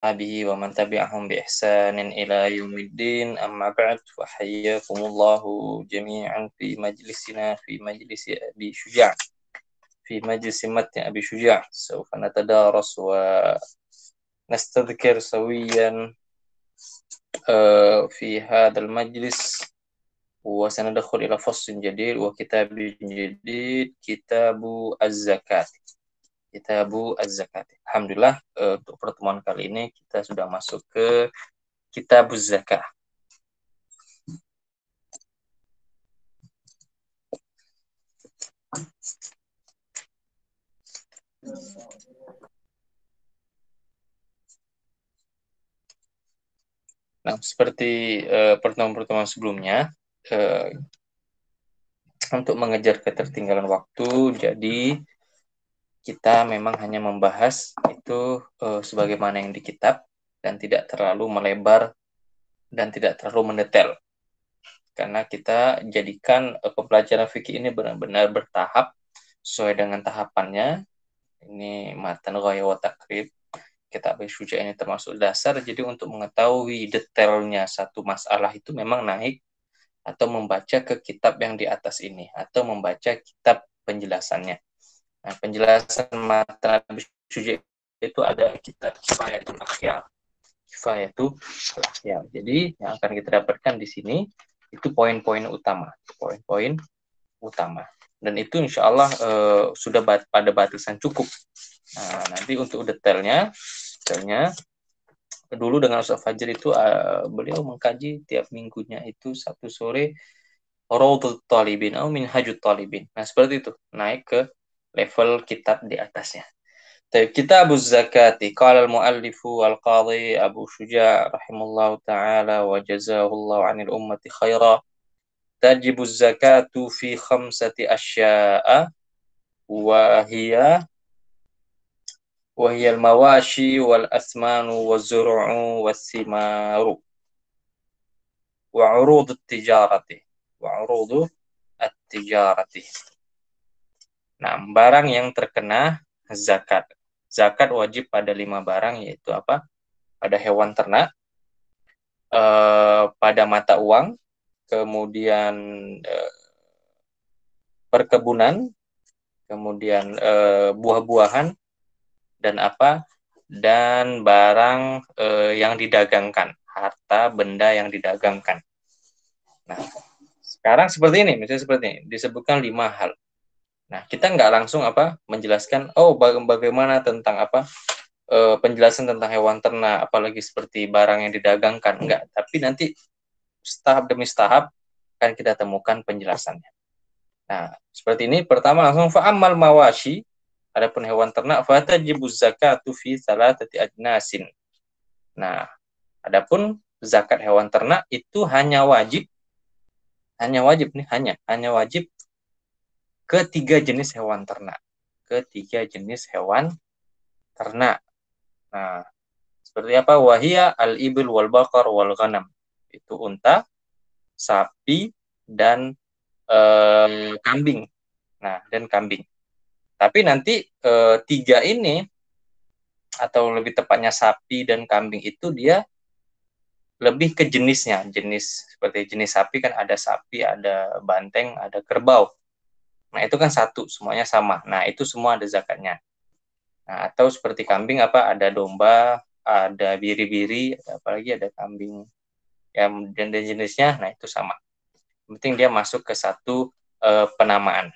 به ومن تبعهم بإحسان إلى يوم الدين أما بعد فحياكم الله جميعا في مجلسنا في مجلس أبي شجاع في مجلس متن أبي شجاع سوف نتدارس ونستذكر سويا في هذا المجلس وسندخل إلى فصل جديد وكتاب جديد كتاب الزكاة. Kitabu Az-Zakat. Alhamdulillah untuk pertemuan kali ini kita sudah masuk ke Kitab Az-Zakah. Nah, seperti pertemuan-pertemuan sebelumnya, untuk mengejar ketertinggalan waktu, jadi kita memang hanya membahas itu sebagaimana yang di kitab dan tidak terlalu melebar dan tidak terlalu mendetail. Karena kita jadikan pembelajaran fikih ini benar-benar bertahap sesuai dengan tahapannya. Ini matan ghaya wa takrib. Kitab Syuja ini termasuk dasar. Jadi untuk mengetahui detailnya satu masalah itu memang naik atau membaca ke kitab yang di atas ini atau membaca kitab penjelasannya. Nah, penjelasan matan Syuja itu ada kitab Kifayatul Akhyar. Kifayatul Akhyar. Jadi yang akan kita dapatkan di sini itu poin-poin utama. Poin-poin utama. Dan itu insya Allah sudah pada batasan cukup. Nah, nanti untuk detailnya dulu dengan Ustaz Fajr itu beliau mengkaji tiap minggunya itu Sabtu sore Rawdatul Talibin atau Minhajut Talibin. Nah, seperti itu, naik ke level kitab di atasnya. Kitab Az-Zakati qala al-muallifu al-qadhi Abu Syuja' rahimahullahu ta'ala wa jazahullahu 'anil ummati khaira. Tajibu az-zakatu fi khamsati asya'a wa hiya al-mawashi wal asmanu waz zur'u was simaru wa 'urud at-tijarati Nah, barang yang terkena zakat. Zakat wajib pada 5 barang, yaitu apa? Pada hewan ternak, pada mata uang, kemudian perkebunan, kemudian buah-buahan, dan apa? Dan barang yang didagangkan, harta benda yang didagangkan. Nah, sekarang seperti ini, misalnya seperti ini, disebutkan 5 hal. Nah, kita nggak langsung menjelaskan, bagaimana tentang penjelasan tentang hewan ternak, apalagi seperti barang yang didagangkan, enggak. Tapi nanti tahap demi tahap akan kita temukan penjelasannya. Nah, seperti ini. Pertama langsung fa'amal mawashi, adapun hewan ternak, fatajibuz zakatu fi salatati ajnasin. Nah, adapun zakat hewan ternak itu hanya wajib ke 3 jenis hewan ternak. Nah, seperti apa? Wahia al-ibil wal baqar wal ghanam. Itu unta, sapi, dan kambing. Nah, dan kambing. Tapi nanti 3 ini, atau lebih tepatnya sapi dan kambing itu dia lebih ke jenisnya. Seperti jenis sapi kan ada sapi, ada banteng, ada kerbau. Nah, itu kan satu, semuanya sama. Nah, itu semua ada zakatnya. Nah, atau seperti kambing ada domba, ada biri-biri, apalagi ada kambing yang dan jenisnya, nah itu sama. Yang penting dia masuk ke satu penamaan.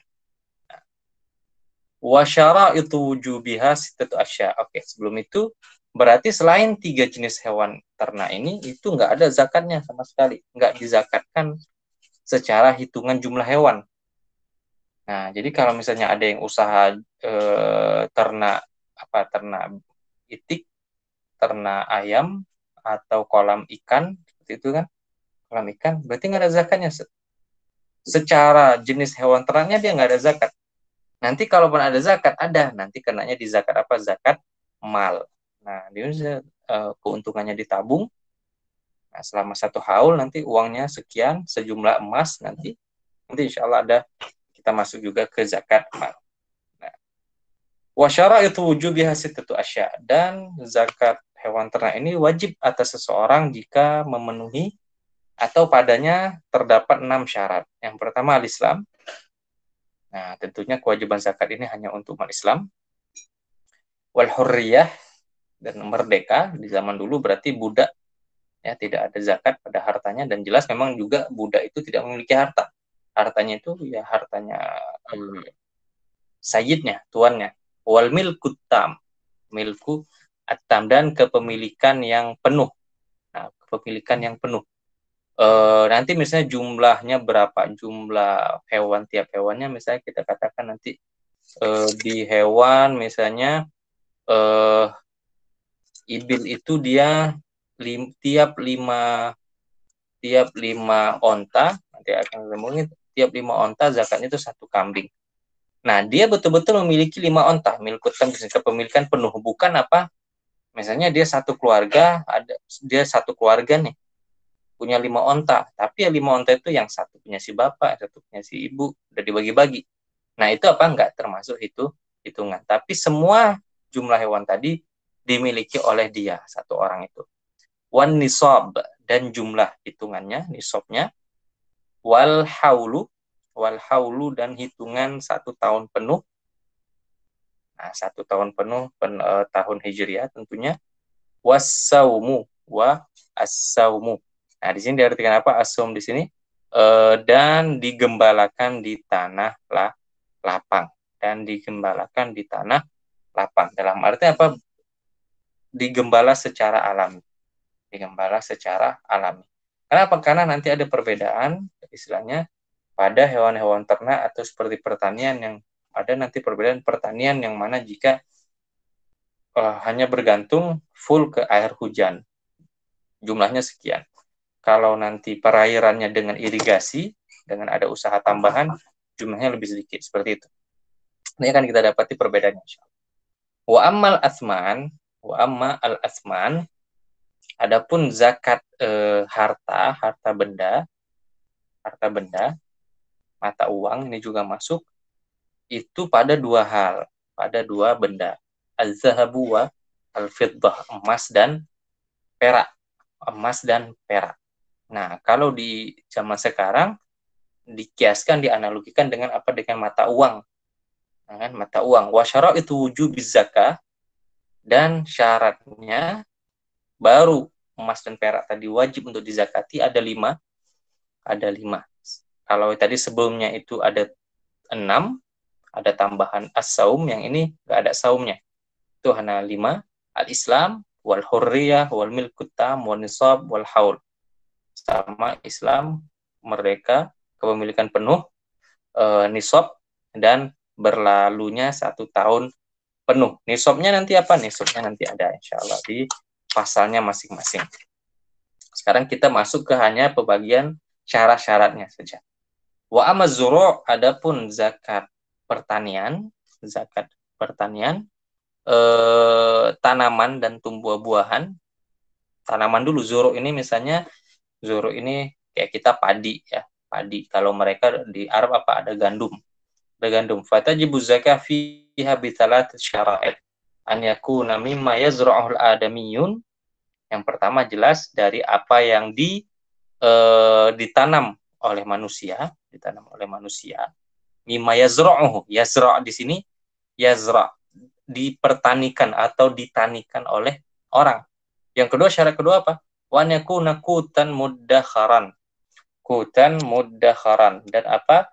Wa syaraitu wujubiha sittatu asya. Oke, sebelum itu berarti selain 3 jenis hewan ternak ini itu nggak ada zakatnya sama sekali, nggak dizakatkan secara hitungan jumlah hewan. Nah, jadi kalau misalnya ada yang usaha ternak itik, ternak ayam, atau kolam ikan, seperti itu kan, kolam ikan, berarti nggak ada zakatnya. Secara jenis hewan ternaknya dia nggak ada zakat. Nanti kalaupun ada zakat, nanti kenanya di zakat apa? Zakat mal. Nah, dia keuntungannya ditabung. Nah, selama 1 haul nanti uangnya sekian, sejumlah emas nanti insya Allah kita masuk juga ke zakat mal. Nah, wa syaraitu wujubiha sittatu asya, dan zakat hewan ternak ini wajib atas seseorang jika memenuhi atau padanya terdapat 6 syarat. Yang pertama al-Islam. Nah, tentunya kewajiban zakat ini hanya untuk umat Islam. Wal hurriyah, dan merdeka. Di zaman dulu berarti budak, ya, tidak ada zakat pada hartanya, dan jelas memang juga budak itu tidak memiliki harta. Hartanya itu ya hartanya sayyidnya, tuannya. Wal milku tam, milku atam, dan kepemilikan yang penuh. Nah, kepemilikan yang penuh. Nanti misalnya jumlahnya berapa, jumlah hewan, tiap hewannya misalnya kita katakan nanti di hewan misalnya ibil itu dia tiap lima onta, nanti akan ngomongin, tiap 5 onta zakatnya itu 1 kambing. Nah, dia betul-betul memiliki 5 onta, milkutan, kepemilikan penuh, bukan apa, misalnya dia satu keluarga, dia satu keluarga nih, punya 5 onta, tapi ya 5 onta itu yang satu punya si bapak, satu punya si ibu, udah dibagi-bagi. Nah, itu apa, enggak termasuk hitungan. Tapi semua jumlah hewan tadi dimiliki oleh dia, satu orang itu. Wan nisab, dan jumlah hitungannya, nisabnya. Wal haulu, dan hitungan 1 tahun penuh. Nah, 1 tahun penuh, tahun Hijriah tentunya. Wassaumu, as-saumu. Nah, di sini diartikan apa as-saum di sini? Dan digembalakan di tanah lapang. Dan digembalakan di tanah lapang. Dalam arti apa? Digembala secara alami. Digembala secara alami. Kenapa? Karena nanti ada perbedaan, istilahnya, pada hewan-hewan ternak atau seperti pertanian, yang ada nanti perbedaan pertanian yang mana jika hanya bergantung full ke air hujan. Jumlahnya sekian. Kalau nanti perairannya dengan irigasi, dengan ada usaha tambahan, jumlahnya lebih sedikit, seperti itu. Ini akan kita dapati perbedaannya. Wa ammal asman, wa amma al asman, adapun zakat harta benda, mata uang ini juga masuk, itu pada 2 hal, pada 2 benda. Az-zahabu wa al-fiddah, emas dan perak. Nah, kalau di zaman sekarang dikiaskan, dianalogikan dengan apa? Dengan mata uang. Nah, kan, mata uang. Wa syaraitu wujubiz zakah, dan syaratnya baru emas dan perak tadi wajib untuk dizakati ada 5. Kalau tadi sebelumnya itu ada 6, ada tambahan as-saum, yang ini enggak ada saumnya. Itu hanya 5. Al-Islam, wal hurriyah, wal milkut tam, wal nisab, wal haul. Sama Islam, merdeka, kepemilikan penuh, nisab, dan berlalunya 1 tahun penuh. Nisabnya nanti apa? Nisabnya nanti ada insyaallah di pasalnya masing-masing. Sekarang kita masuk ke hanya pembagian syarat-syaratnya saja. Wa amaz zuru', adapun zakat pertanian, tanaman dan tumbuh-buahan. Tanaman dulu, zuru ini misalnya, zuru ini kayak kita padi, ya, padi. Kalau mereka di Arab apa? Ada gandum. Fatajibu zakah fiha bi thalath syara'id. An yakuna mimma yazra'ul adamiyun. Yang pertama jelas dari apa yang ditanam oleh manusia, Mimma yazra'uhu. Yazra' di sini, yazra' dipertanikan atau ditanikan oleh orang. Yang kedua, syarat kedua apa? Wa an yakuna qutan muddakharan. Dan apa?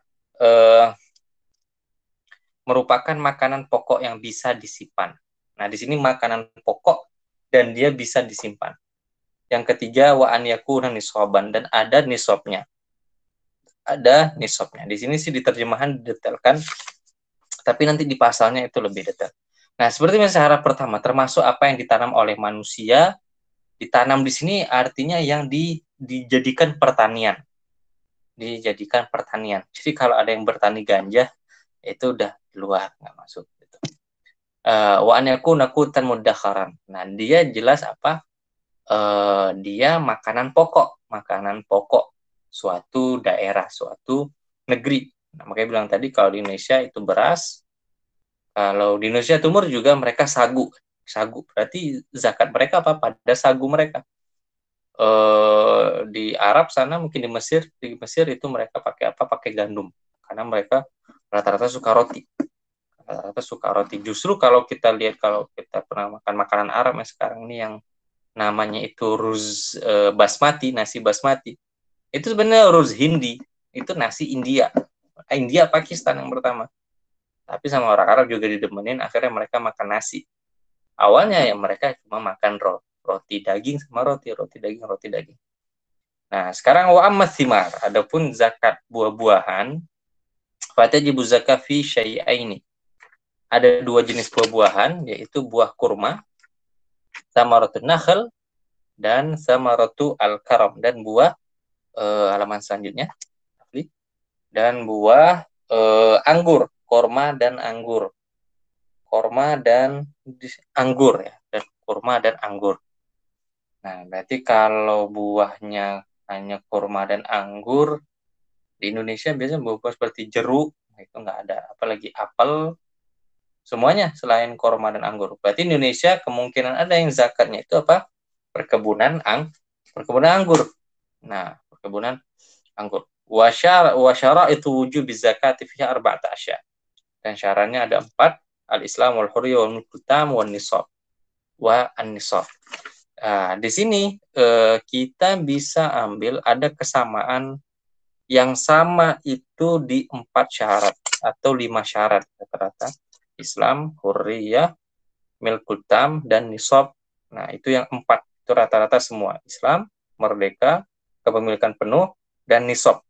Merupakan makanan pokok yang bisa disimpan. Nah, di sini makanan pokok dan dia bisa disimpan. Yang ketiga, wa an yakuna nisaban, dan ada nisabnya. Di sini sih di terjemahan didetailkan, tapi nanti di pasalnya itu lebih detail. Nah, seperti misalnya syarat pertama, termasuk apa yang ditanam oleh manusia. Ditanam di sini artinya yang dijadikan pertanian. Jadi kalau ada yang bertani ganja, itu udah luar, nggak masuk. Gitu. Wa an yakuna qutan muddakharan. Nah, dia jelas apa? Dia makanan pokok suatu daerah, suatu negeri. Nah, makanya bilang tadi kalau di Indonesia itu beras, kalau di Indonesia Timur juga mereka sagu. sagu. Berarti zakat mereka apa? Pada sagu mereka. Di Arab sana, mungkin di Mesir itu mereka pakai apa? Pakai gandum. Karena mereka rata-rata suka roti. Rata-rata suka roti. Justru kalau kita lihat, kalau kita pernah makan makanan Arab yang sekarang ini yang namanya itu ruz basmati, nasi basmati. Itu sebenarnya ruz Hindi. Itu nasi India. India, Pakistan yang pertama. Tapi sama orang Arab juga didemenin, akhirnya mereka makan nasi. Awalnya ya mereka cuma makan roti daging sama roti daging, roti daging. Nah, sekarang wa amma thimar, adapun zakat buah-buahan, fatajibu zakat fi syai'aini. Ada dua jenis buah-buahan, yaitu buah kurma, samaratu nakhl, dan samaratu al-karam, dan buah halaman selanjutnya, dan buah anggur, korma dan anggur. Korma dan anggur ya, dan kurma dan anggur. Nah, berarti kalau buahnya hanya kurma dan anggur, di Indonesia biasanya buah-buah seperti jeruk, itu nggak ada. Apalagi apel, semuanya selain kurma dan anggur. Berarti Indonesia kemungkinan ada yang zakatnya itu apa? Perkebunan anggur. Nah, perkebunan anggur. Wasyara itu wujud zakati fiha arba'ata asya. Dan syaratnya ada 4, al-Islam wal hurriyah wal mulku tam wan nisab wa an-nisab. Nah, di sini kita bisa ambil ada kesamaan yang sama itu di 4 syarat atau 5 syarat rata-rata. Islam, hurriyah, milkul tam, dan nisab. Nah, itu yang 4. Itu rata-rata semua. Islam, merdeka, kepemilikan penuh, dan nisab.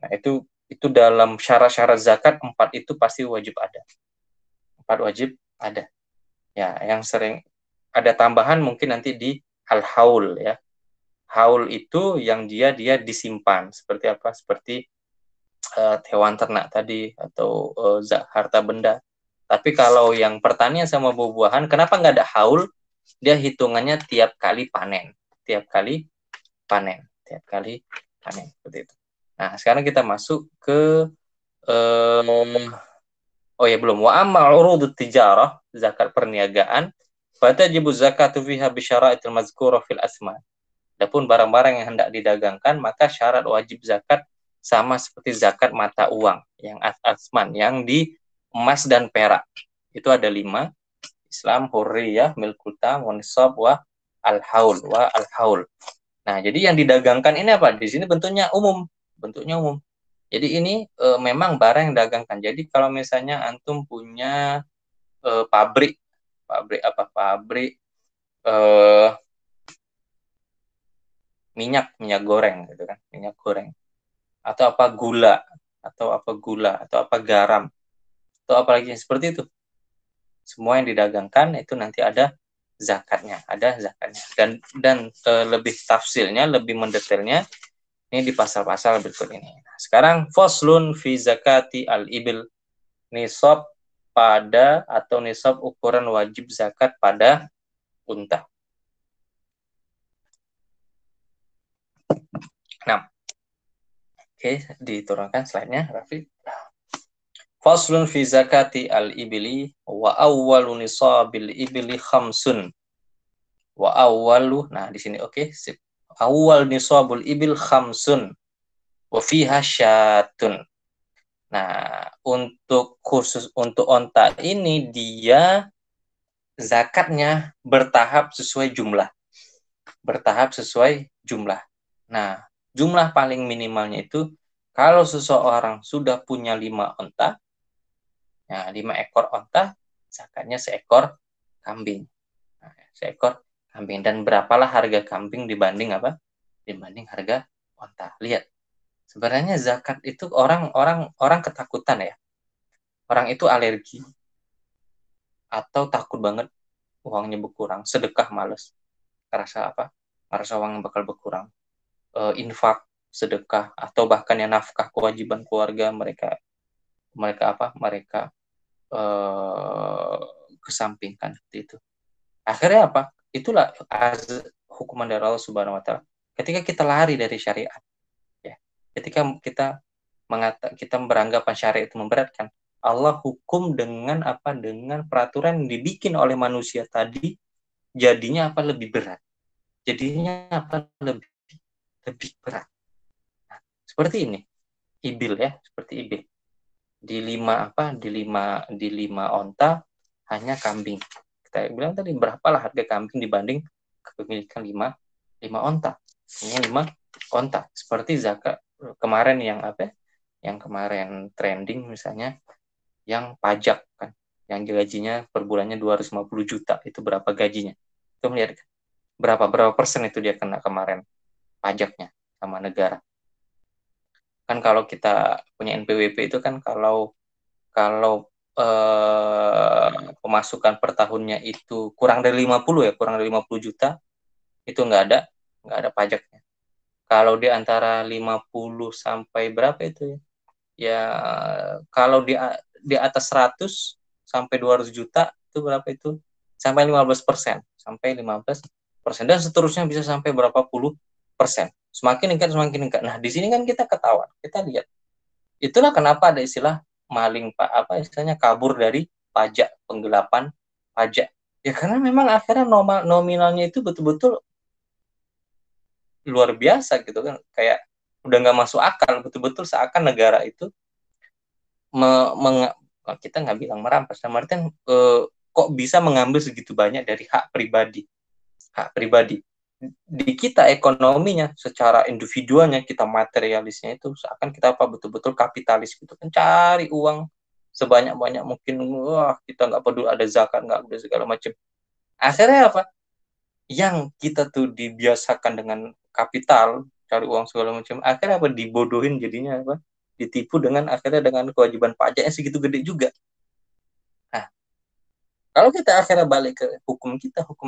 Nah, itu dalam syarat-syarat zakat 4 itu pasti wajib ada. 4 wajib ada. Ya, yang sering ada tambahan mungkin nanti di al-haul ya. Haul itu yang dia disimpan seperti apa? Seperti hewan ternak tadi atau harta benda. Tapi kalau yang pertanian sama buah-buahan, kenapa nggak ada haul? Dia hitungannya tiap kali panen. Tiap kali panen. Seperti itu. Nah, sekarang kita masuk ke oh ya belum. Wa amma urudut tijarah, zakat perniagaan, fatajibu zakatu fiha bi syara'itil mazkurah fil asman. Adapun barang-barang yang hendak didagangkan, maka syarat wajib zakat sama seperti zakat mata uang yang asman, yang di emas dan perak. Itu ada 5. Islam, hurriyah, milkul tam, nisab, wa al-haul. Nah, jadi yang didagangkan ini apa? Di sini bentuknya umum. Jadi ini memang barang yang didagangkan. Jadi kalau misalnya antum punya pabrik minyak goreng gitu kan, minyak goreng, atau apa gula atau apa garam atau apalagi seperti itu, semua yang didagangkan itu nanti ada zakatnya. Dan lebih tafsilnya, lebih mendetailnya ini di pasal-pasal berikut ini. Nah, sekarang faslun fi zakati al-ibil, nisab pada atau nisab ukuran wajib zakat pada unta. Nah, oke, diturunkan slide-nya, Rafi. Faslun fi zakati al-ibli wa awwalu nisabil ibli khamsun. Wa awwalu, nah di sini oke, sip. Awwal nisabul ibil khamsun wa fiha syatun. Nah, khusus untuk onta ini dia zakatnya bertahap sesuai jumlah. Nah, jumlah paling minimalnya itu kalau seseorang sudah punya 5 onta, nah 5 ekor onta, zakatnya seekor kambing. Nah, seekor kambing. Dan berapalah harga kambing dibanding apa? Dibanding harga onta. Lihat. Sebenarnya zakat itu orang ketakutan ya. Orang itu alergi atau takut banget uangnya berkurang, sedekah males. Ngerasa apa? Ngerasa uangnya bakal berkurang. Infak, sedekah, atau bahkan yang nafkah kewajiban keluarga mereka kesampingkan seperti itu. Akhirnya apa? Itulah hukuman dari Allah Subhanahu wa taala. Ketika kita lari dari syariat, ya. Ketika kita beranggapan syariat itu memberatkan, Allah hukum dengan apa? Dengan peraturan yang dibikin oleh manusia tadi, jadinya apa? Lebih berat. Jadinya apa? Lebih berat. Nah, seperti ini. Ibil ya, seperti ibil. Di lima onta hanya kambing. Kita bilang tadi berapalah harga kambing dibanding kepemilikan lima onta. Ini 5 onta. Seperti zakat kemarin yang apa? Yang kemarin trending misalnya yang pajak kan, yang gajinya per bulannya 250 juta, itu berapa gajinya? Itu melihat berapa persen itu dia kena kemarin pajaknya sama negara. Kan kalau kita punya NPWP itu kan kalau pemasukan per tahunnya itu kurang dari 50 juta, itu nggak ada pajaknya. Kalau di antara 50 sampai berapa itu ya? Ya kalau di atas 100 sampai 200 juta itu berapa itu? Sampai 15%, sampai 15%, dan seterusnya bisa sampai berapa puluh persen. Semakin meningkat. Nah, di sini kan kita ketahuan, kita lihat. Itulah kenapa ada istilah maling pak apa istilahnya kabur dari pajak, penggelapan pajak. Ya karena memang akhirnya nominalnya itu betul-betul luar biasa gitu kan, kayak udah nggak masuk akal, betul-betul seakan negara itu kita nggak bilang merampas, sama artian kok bisa mengambil segitu banyak dari hak pribadi di kita, ekonominya secara individualnya, kita materialisnya itu seakan kita apa betul-betul kapitalis gitu kan, cari uang sebanyak-banyak mungkin, wah kita nggak peduli ada zakat nggak ada segala macam. Akhirnya apa, yang kita tuh dibiasakan dengan kapital cari uang segala macam, akhirnya apa, dibodohin jadinya, apa, ditipu dengan akhirnya dengan kewajiban pajaknya segitu gede juga. Nah, kalau kita akhirnya balik ke hukum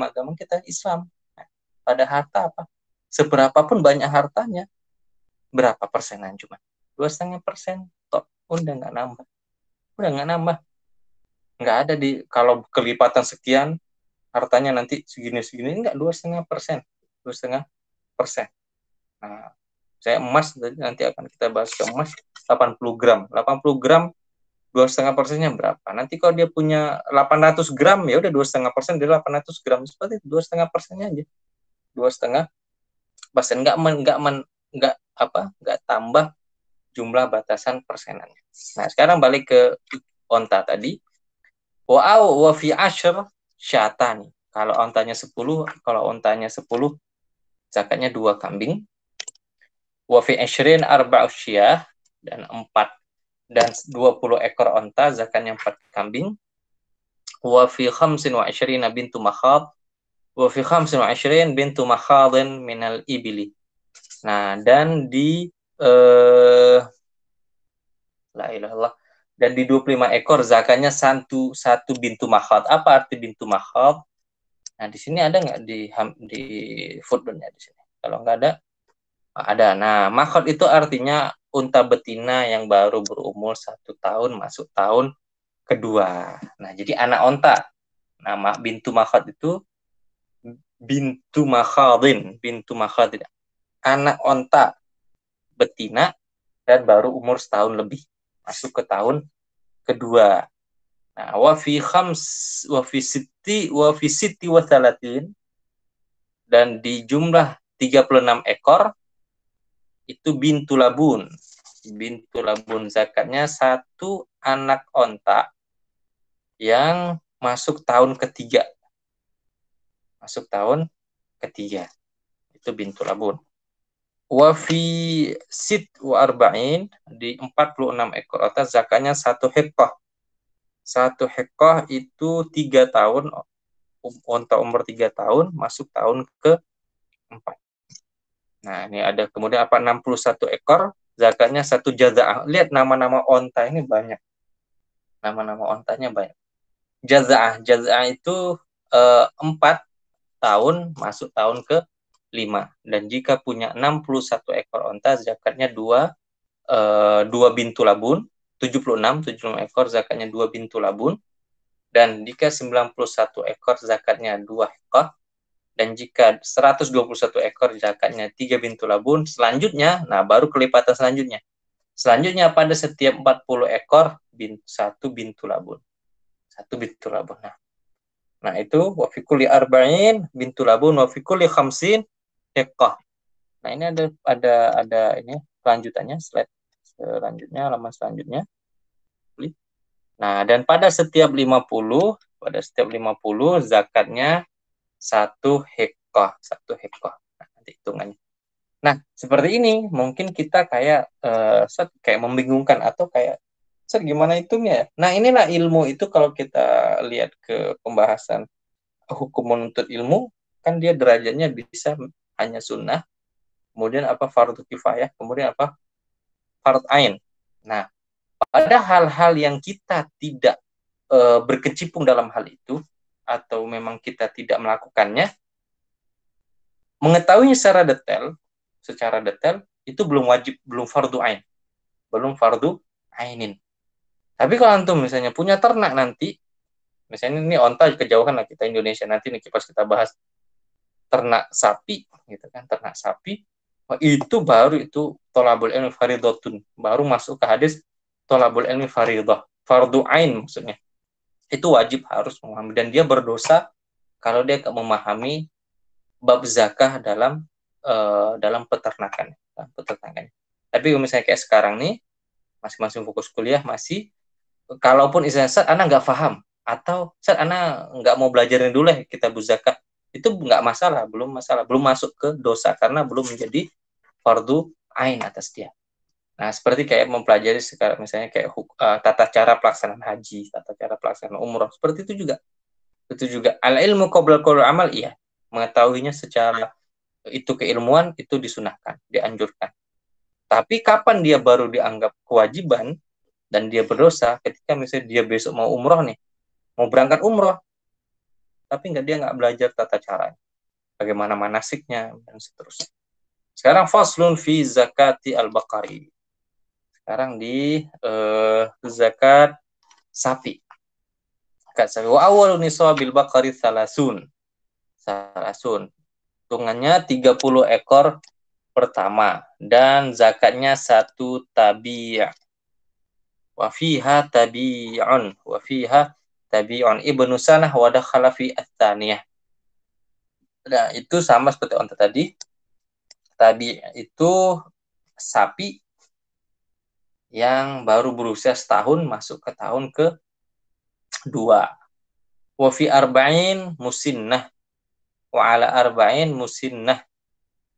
agama kita Islam, nah, pada harta apa, seberapapun banyak hartanya, berapa persenan cuma 2,5%, toh udah nggak nambah, nggak ada di kalau kelipatan sekian hartanya nanti segini enggak, 2,5%, 2,5%. Nah, saya emas nanti akan kita bahas ke emas 80 gram 2,5%-nya berapa, nanti kalau dia punya 800 gram ya udah 2,5% dari 800 gram, seperti itu 2,5%-nya aja, 2,5%, nggak tambah jumlah batasan persenannya. Nah sekarang balik ke onta tadi, wa fi ashr syatani, kalau ontanya 10 zakatnya 2 kambing. Wa fi ashrin arba'u syah, dan 20 ekor onta zakatnya 4 kambing. Wa fi khamsin wa ashrina bintu makhad, wa fi khamsin wa ashrin bintu makhadin minal ibili. Nah, dan di la ilaha illallah, dan di 25 ekor zakatnya satu bintu makhad. Apa arti bintu makhad? Nah, di sini ada nggak di footnote-nya di sini? Kalau nggak ada. Nah, makhad itu artinya unta betina yang baru berumur 1 tahun masuk tahun kedua. Nah, jadi anak onta. Nama bintu makhad itu bintu makhadin, anak onta betina dan baru umur setahun lebih masuk ke tahun kedua. Nah, wa fi sitti wa thalatin, dan di jumlah 36 ekor itu bintu labun. Bintu labun zakatnya 1 anak onta yang masuk tahun ketiga. Itu bintu labun. Wa fi sit wa arba'in, di 46 ekor onta zakatnya 1 hekah. 1 hekah itu 3 tahun, onta umur 3 tahun masuk tahun ke-4. Nah, ini ada kemudian 61 ekor, zakatnya 1 jaza'ah. Lihat nama-nama onta ini banyak. Nama-nama ontanya banyak. Jaza'ah itu 4 tahun masuk tahun ke-5. Dan jika punya 61 ekor onta, zakatnya 2 bintu labun. 76 ekor zakatnya 2 bintu labun. Dan jika 91 ekor zakatnya 2 hekah. Dan jika 121 ekor zakatnya 3 bintu labun. Selanjutnya, nah baru kelipatan selanjutnya. Selanjutnya pada setiap 40 ekor satu bintu labun. Satu bintu labun. Nah itu wa fi kulli arba'in bintu labun wa fi kulli khamsin hiqqah. Nah ini ada ini lanjutannya, slide selanjutnya, halaman selanjutnya. Nah, dan pada setiap 50 zakatnya satu hiqqah. Nah, nanti hitungannya. Nah, seperti ini mungkin kita kayak kayak membingungkan atau kayak gimana hitungnya ya. Nah, inilah ilmu itu kalau kita lihat ke pembahasan hukum menuntut ilmu, kan dia derajatnya bisa hanya sunnah, kemudian apa fardu kifayah, kemudian apa fard ain. Nah, pada hal-hal yang kita tidak berkecimpung dalam hal itu, atau memang kita tidak melakukannya, mengetahuinya secara detail itu belum wajib, belum fardu ain, belum fardu ainin. Tapi kalau antum misalnya punya ternak nanti, misalnya ini onta kejauhan lah kita Indonesia, nanti nih pas kita bahas ternak sapi gitu kan, ternak sapi itu baru itu tolabul ilmi faridotun, baru masuk ke hadis tolabul ilmi faridah, fardu ain maksudnya. Itu wajib harus memahami, dan dia berdosa kalau dia tidak memahami bab zakah dalam peternakan. Tapi misalnya kayak sekarang nih, masing-masing fokus kuliah masih, kalaupun istilahnya saat anak nggak paham atau saat anak nggak mau belajarin dulu ya kita zakah, itu nggak masalah, belum masuk ke dosa karena belum menjadi fardu ain atas dia. Nah, seperti kayak mempelajari sekarang misalnya kayak tata cara pelaksanaan haji, tata cara pelaksanaan umroh, seperti itu juga. Itu juga al ilmu qabla qaul amal, iya. Mengetahuinya secara itu keilmuan itu disunahkan, dianjurkan. Tapi kapan dia baru dianggap kewajiban dan dia berdosa? Ketika misalnya dia besok mau umroh nih, mau berangkat umroh, tapi dia nggak belajar tata caranya, bagaimana manasiknya dan seterusnya. Sekarang faslun fi zakati al-baqari. Sekarang di zakat sapi. Zakat sapi. Wa awwalu nisabil baqari salasun. Hitungannya 30 ekor pertama, dan zakatnya satu tabi'. Wa fiha tabi'un ibnu sanah wa dakhala fi ats-tsaniyah. Nah, itu sama seperti onta tadi. Tabi' itu sapi yang baru berusia setahun masuk ke tahun ke-2. Wa fi arba'in musinnah wa ala arba'in musinnah,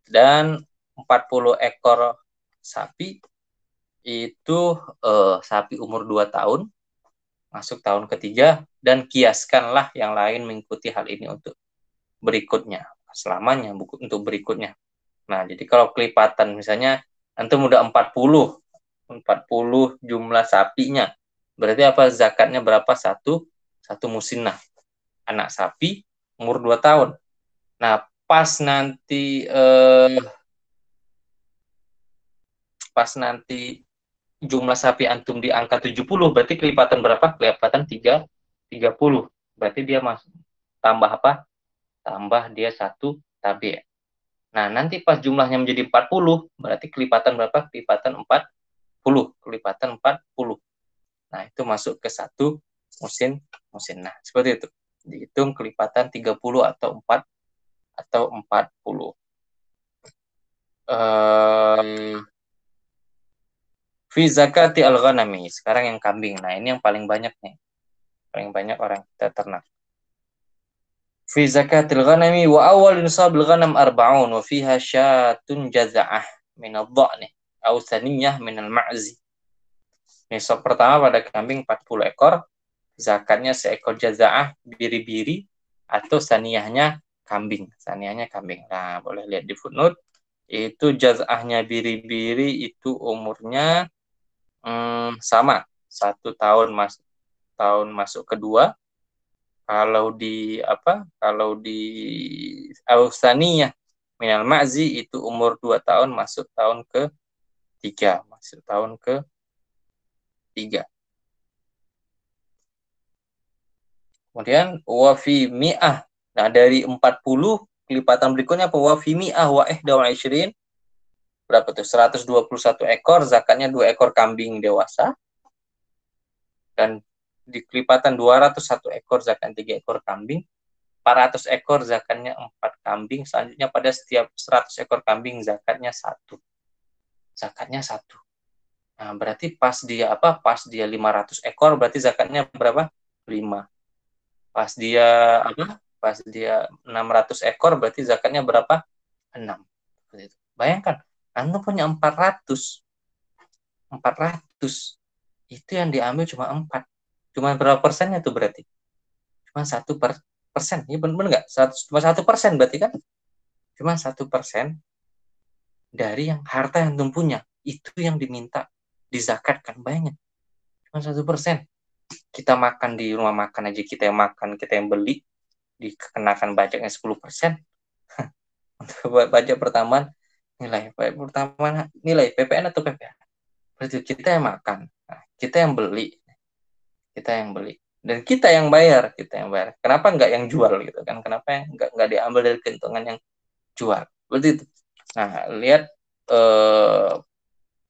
dan 40 ekor sapi itu sapi umur 2 tahun masuk tahun ke-3, dan kiaskanlah yang lain mengikuti hal ini untuk berikutnya, selamanya untuk berikutnya. Nah, jadi kalau kelipatan misalnya antum udah 40 jumlah sapinya, berarti apa zakatnya berapa? Satu musinnah, anak sapi umur 2 tahun. Nah, pas nanti jumlah sapi antum di angka 70, berarti kelipatan berapa? Kelipatan 30. Berarti dia tambah apa? Tambah dia satu tabi'. Nah, nanti pas jumlahnya menjadi 40, berarti kelipatan berapa? Kelipatan 40. Nah, itu masuk ke satu musinnah. Seperti itu. Dihitung kelipatan 30 atau 40. Fi zakati al-ghanami. Sekarang yang kambing. Nah, ini yang paling banyak nih. Paling banyak orang kita ternak. Fi zakatil ghanami wa awal nisabil ghanam arba'un wa fiha syatun jaza'ah min ad-dha'ni aw thaniyah min al-ma'zi. Nisab pertama pada kambing 40 ekor, zakatnya seekor jaza'ah biri-biri atau saniyahnya kambing. Nah, boleh lihat di footnote. Itu jaz'ahnya biri-biri itu umurnya sama, 1 tahun masuk ke-2. Kalau di Ausaniyah minal ma'zi itu umur 2 tahun masuk tahun ke-3. Kemudian wafi mi'ah. Nah, dari 40 kelipatan berikutnya apa? Wafi mi'ah wa ihda wa ishrin berapa tuh? 121 ekor, zakatnya 2 ekor kambing dewasa. Dan di kelipatan 201 ekor zakatnya 3 ekor kambing. 400 ekor zakatnya 4 kambing. Selanjutnya pada setiap 100 ekor kambing zakatnya 1. Zakatnya 1. Nah, berarti pas dia 500 ekor berarti zakatnya berapa? 5. Pas dia Pas dia 600 ekor berarti zakatnya berapa? 6. Bayangkan, Anda punya 400. 400. Itu yang diambil cuma 4. Cuma berapa persennya tuh berarti? Cuma 1%. Ya benar nggak? Cuma 1% berarti kan? Cuma 1% dari yang harta yang Antum punya. Itu yang diminta dizakatkan. Bayangin. Cuma 1%. Kita makan di rumah makan aja, kita yang makan, kita yang beli, dikenakan pajaknya 10%. Untuk pajak pertambahan, nilai PPN atau PPH. Berarti kita yang makan, kita yang beli, dan kita yang bayar. Kenapa nggak yang jual gitu kan? Kenapa nggak diambil dari keuntungan yang jual? Berarti itu. Nah, lihat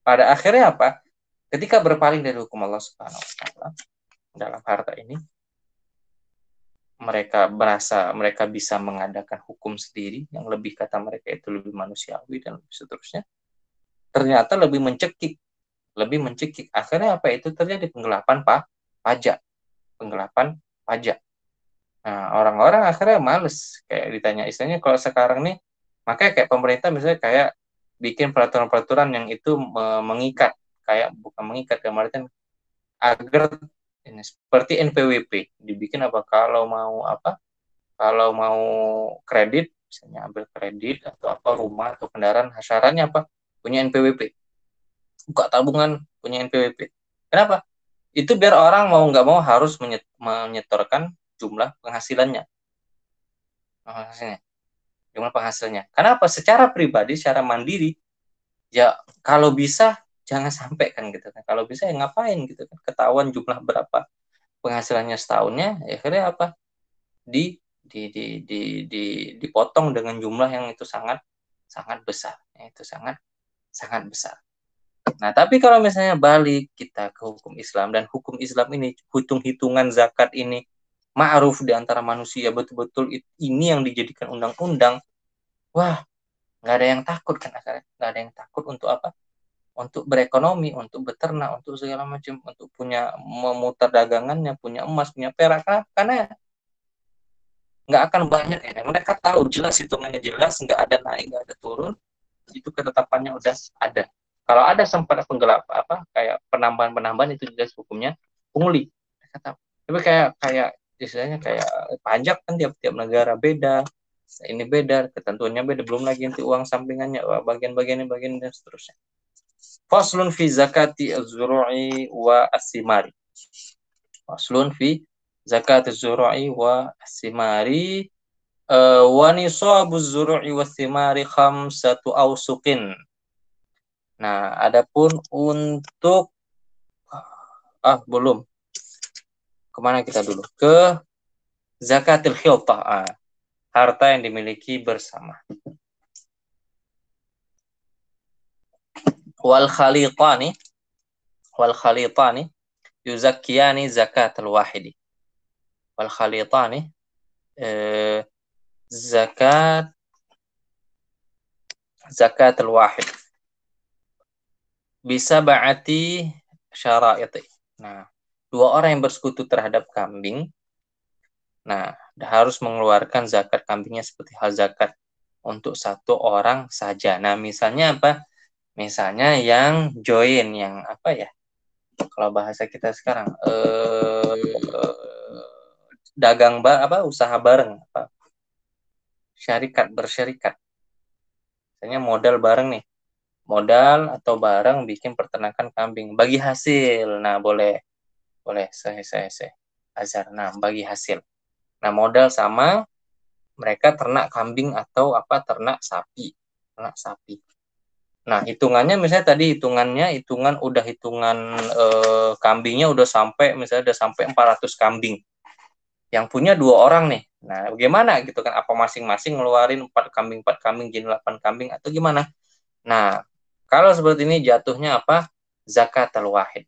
pada akhirnya apa? Ketika berpaling dari hukum Allah Subhanahu Wa Taala dalam harta ini, mereka merasa mereka bisa mengadakan hukum sendiri yang lebih, kata mereka itu lebih manusiawi dan lebih seterusnya. Ternyata lebih mencekik. Akhirnya apa? Itu terjadi penggelapan pajak. Nah, orang-orang akhirnya males. Kayak ditanya, istilahnya kalau sekarang nih, makanya kayak pemerintah misalnya kayak bikin peraturan-peraturan yang itu mengikat. Kayak bukan mengikat, kemarin agar ini seperti NPWP dibikin kalau mau kredit, misalnya ambil kredit atau rumah atau kendaraan, syaratnya punya NPWP, buka tabungan, punya NPWP. Kenapa? Itu biar orang mau nggak mau harus menyetorkan jumlah penghasilannya. Jumlah penghasilnya. Kenapa? Secara pribadi, secara mandiri, ya kalau bisa jangan sampai kan gitu kan. Kalau bisa ya ngapain gitu kan. Ketahuan jumlah berapa penghasilannya setahunnya, ya akhirnya di dipotong dengan jumlah yang itu sangat besar. Itu sangat besar. Nah, tapi kalau misalnya balik kita ke hukum Islam, dan hukum Islam ini, hitung-hitungan zakat ini ma'ruf di antara manusia, betul-betul ini yang dijadikan undang-undang, wah, nggak ada yang takut kan akhirnya. Nggak ada yang takut untuk untuk berekonomi, untuk beternak, untuk segala macam, untuk punya memutar dagangannya, punya emas, punya perak, karena nggak akan banyak ya. Mereka tahu jelas, hitungannya jelas, nggak ada naik, nggak ada turun, itu ketetapannya udah ada. Kalau ada sempat penggelap kayak penambahan itu jelas hukumnya pungli. Tapi kayak istilahnya kayak pajak kan tiap negara beda, ini beda, ketentuannya beda, belum lagi nanti uang sampingannya, bagian-bagian dan seterusnya. Faslun fi zakati az-zuru'i wa as-simari. Faslun fi zakati az-zuru'i wa as-simari. Wa nisabu az-zuru'i wa as-simari khamsatu awsuqin. Nah, adapun untuk belum. Kemana kita dulu? Ke zakatil khiltah. Harta yang dimiliki bersama. Wal khalitani yuzakkiyani zakatul wahidi. Wal khalitani zakatul wahid. Bisa ba'ati syara'iti. Nah, dua orang yang bersekutu terhadap kambing, nah, harus mengeluarkan zakat kambingnya seperti hal zakat untuk satu orang saja. Nah, misalnya apa? Misalnya yang join, yang kalau bahasa kita sekarang, dagang usaha bareng, bersyarikat. Misalnya modal bareng nih. Modal atau bareng bikin peternakan kambing, bagi hasil. Nah, boleh saya azar. Nah, bagi hasil. Nah, modal sama mereka ternak kambing atau ternak sapi. Nah, hitungannya misalnya tadi hitungan kambingnya udah sampai 400 kambing. Yang punya 2 orang nih. Nah, bagaimana gitu kan? Apa masing-masing ngeluarin 4 kambing jadi 8 kambing atau gimana? Nah, Kalau seperti ini jatuhnya apa? Zakatul wahid.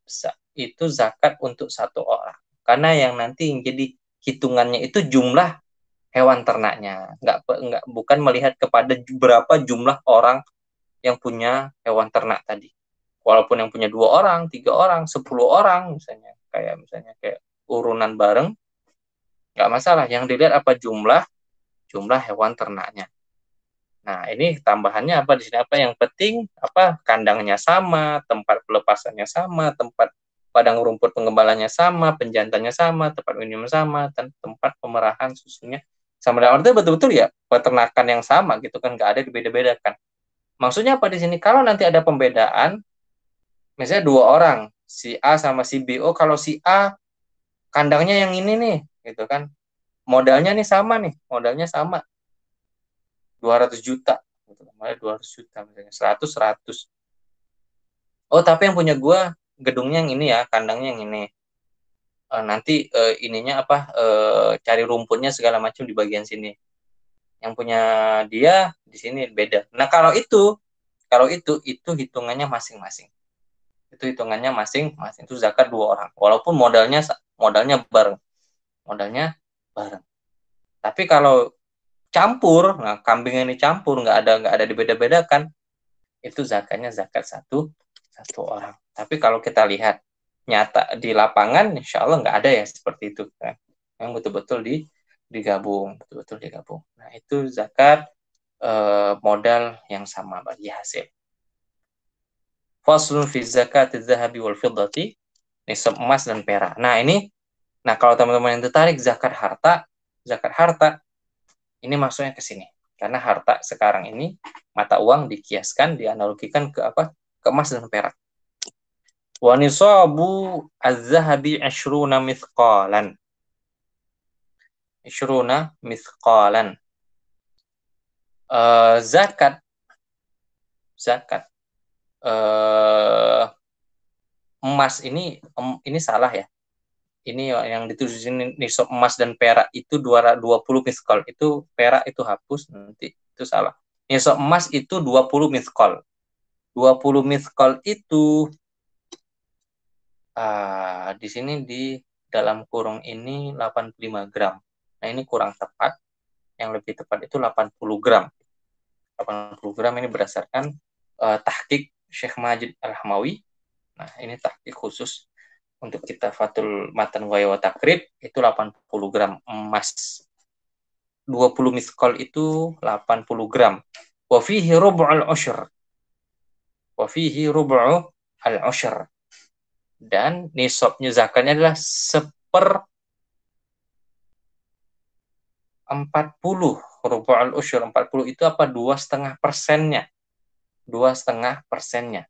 Itu zakat untuk satu orang. Karena yang nanti yang jadi hitungannya itu jumlah hewan ternaknya. Bukan melihat kepada berapa jumlah orang yang punya hewan ternak tadi. Walaupun yang punya 2 orang, 3 orang, 10 orang misalnya kayak urunan bareng, nggak masalah. Yang dilihat apa jumlah hewan ternaknya. Nah, ini tambahannya apa di sini? Apa yang penting apa kandangnya sama, tempat pelepasannya sama, tempat padang rumput pengembalannya sama, penjantannya sama, tempat minum sama, dan tempat pemerahan susunya sama. Dan artinya betul-betul ya peternakan yang sama gitu kan, nggak ada dibeda-bedakan. Maksudnya apa di sini? Kalau nanti ada pembedaan, misalnya 2 orang, si A sama si B. Oh, kalau si A kandangnya yang ini nih, gitu kan. Modalnya sama 200 juta. Gitu. 200 juta misalnya, 100. Oh, tapi yang punya gua gedungnya yang ini ya, kandangnya yang ini. Nanti ininya apa cari rumputnya segala macam di bagian sini. Yang punya dia di sini beda. Nah, kalau itu hitungannya masing-masing. Itu hitungannya masing-masing. Itu zakat 2 orang. Walaupun modalnya bareng. Modalnya bareng. Tapi kalau campur, nah kambing ini campur, nggak ada dibeda-bedakan, itu zakatnya zakat satu orang. Tapi kalau kita lihat nyata di lapangan, insya Allah nggak ada ya seperti itu kan. Yang betul-betul digabung, betul-betul digabung. Nah, itu zakat modal yang sama bagi hasil. Faslun fi zakat zahabi wal fiddati, nisab emas dan perak. Nah kalau teman-teman yang tertarik zakat harta ini maksudnya ke sini. Karena harta sekarang ini mata uang dikiaskan, dianalogikan ke apa? Ke emas dan perak. Wa nisabu az-zahabi 20 mithqalan. 20 mithqalan. Zakat emas ini salah ya. Ini yang ditulis ini nisab emas dan perak itu 20 mithqal. Itu perak itu hapus nanti. Itu salah. Nisab emas itu 20 mithqal. 20 mithqal itu di sini di dalam kurung ini 85 gram. Nah, ini kurang tepat. Yang lebih tepat itu 80 gram. 80 gram ini berdasarkan tahqiq Syekh Majid Al-Hamawi. Nah, ini tahqiq khusus untuk kita Fathul Matan wa Takrib itu 80 gram emas. 20 mithqal itu 80 gram. Wa fihi rub'ul ushr. Wa fihi rub'u al-ushr. Dan nisabnya zakatnya adalah 1/40. Rub'ul ushr 40 itu apa? 2,5%-nya. 2,5%-nya.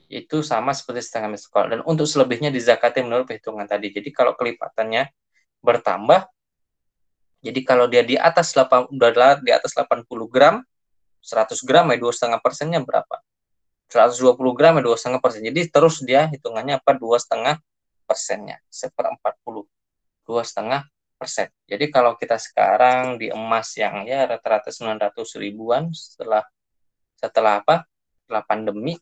Itu sama seperti setengah mithqal. Dan untuk selebihnya dizakati menurut perhitungan tadi. Jadi kalau kelipatannya bertambah, jadi kalau dia di atas 80 gram, 100 gram ya 2,5%-nya berapa? 120 gram ya 2,5%. Jadi terus dia hitungannya apa? 2,5%-nya. 1/40. 2,5%. Jadi kalau kita sekarang di emas yang ya rata-rata 900 ribuan setelah apa? Setelah pandemi,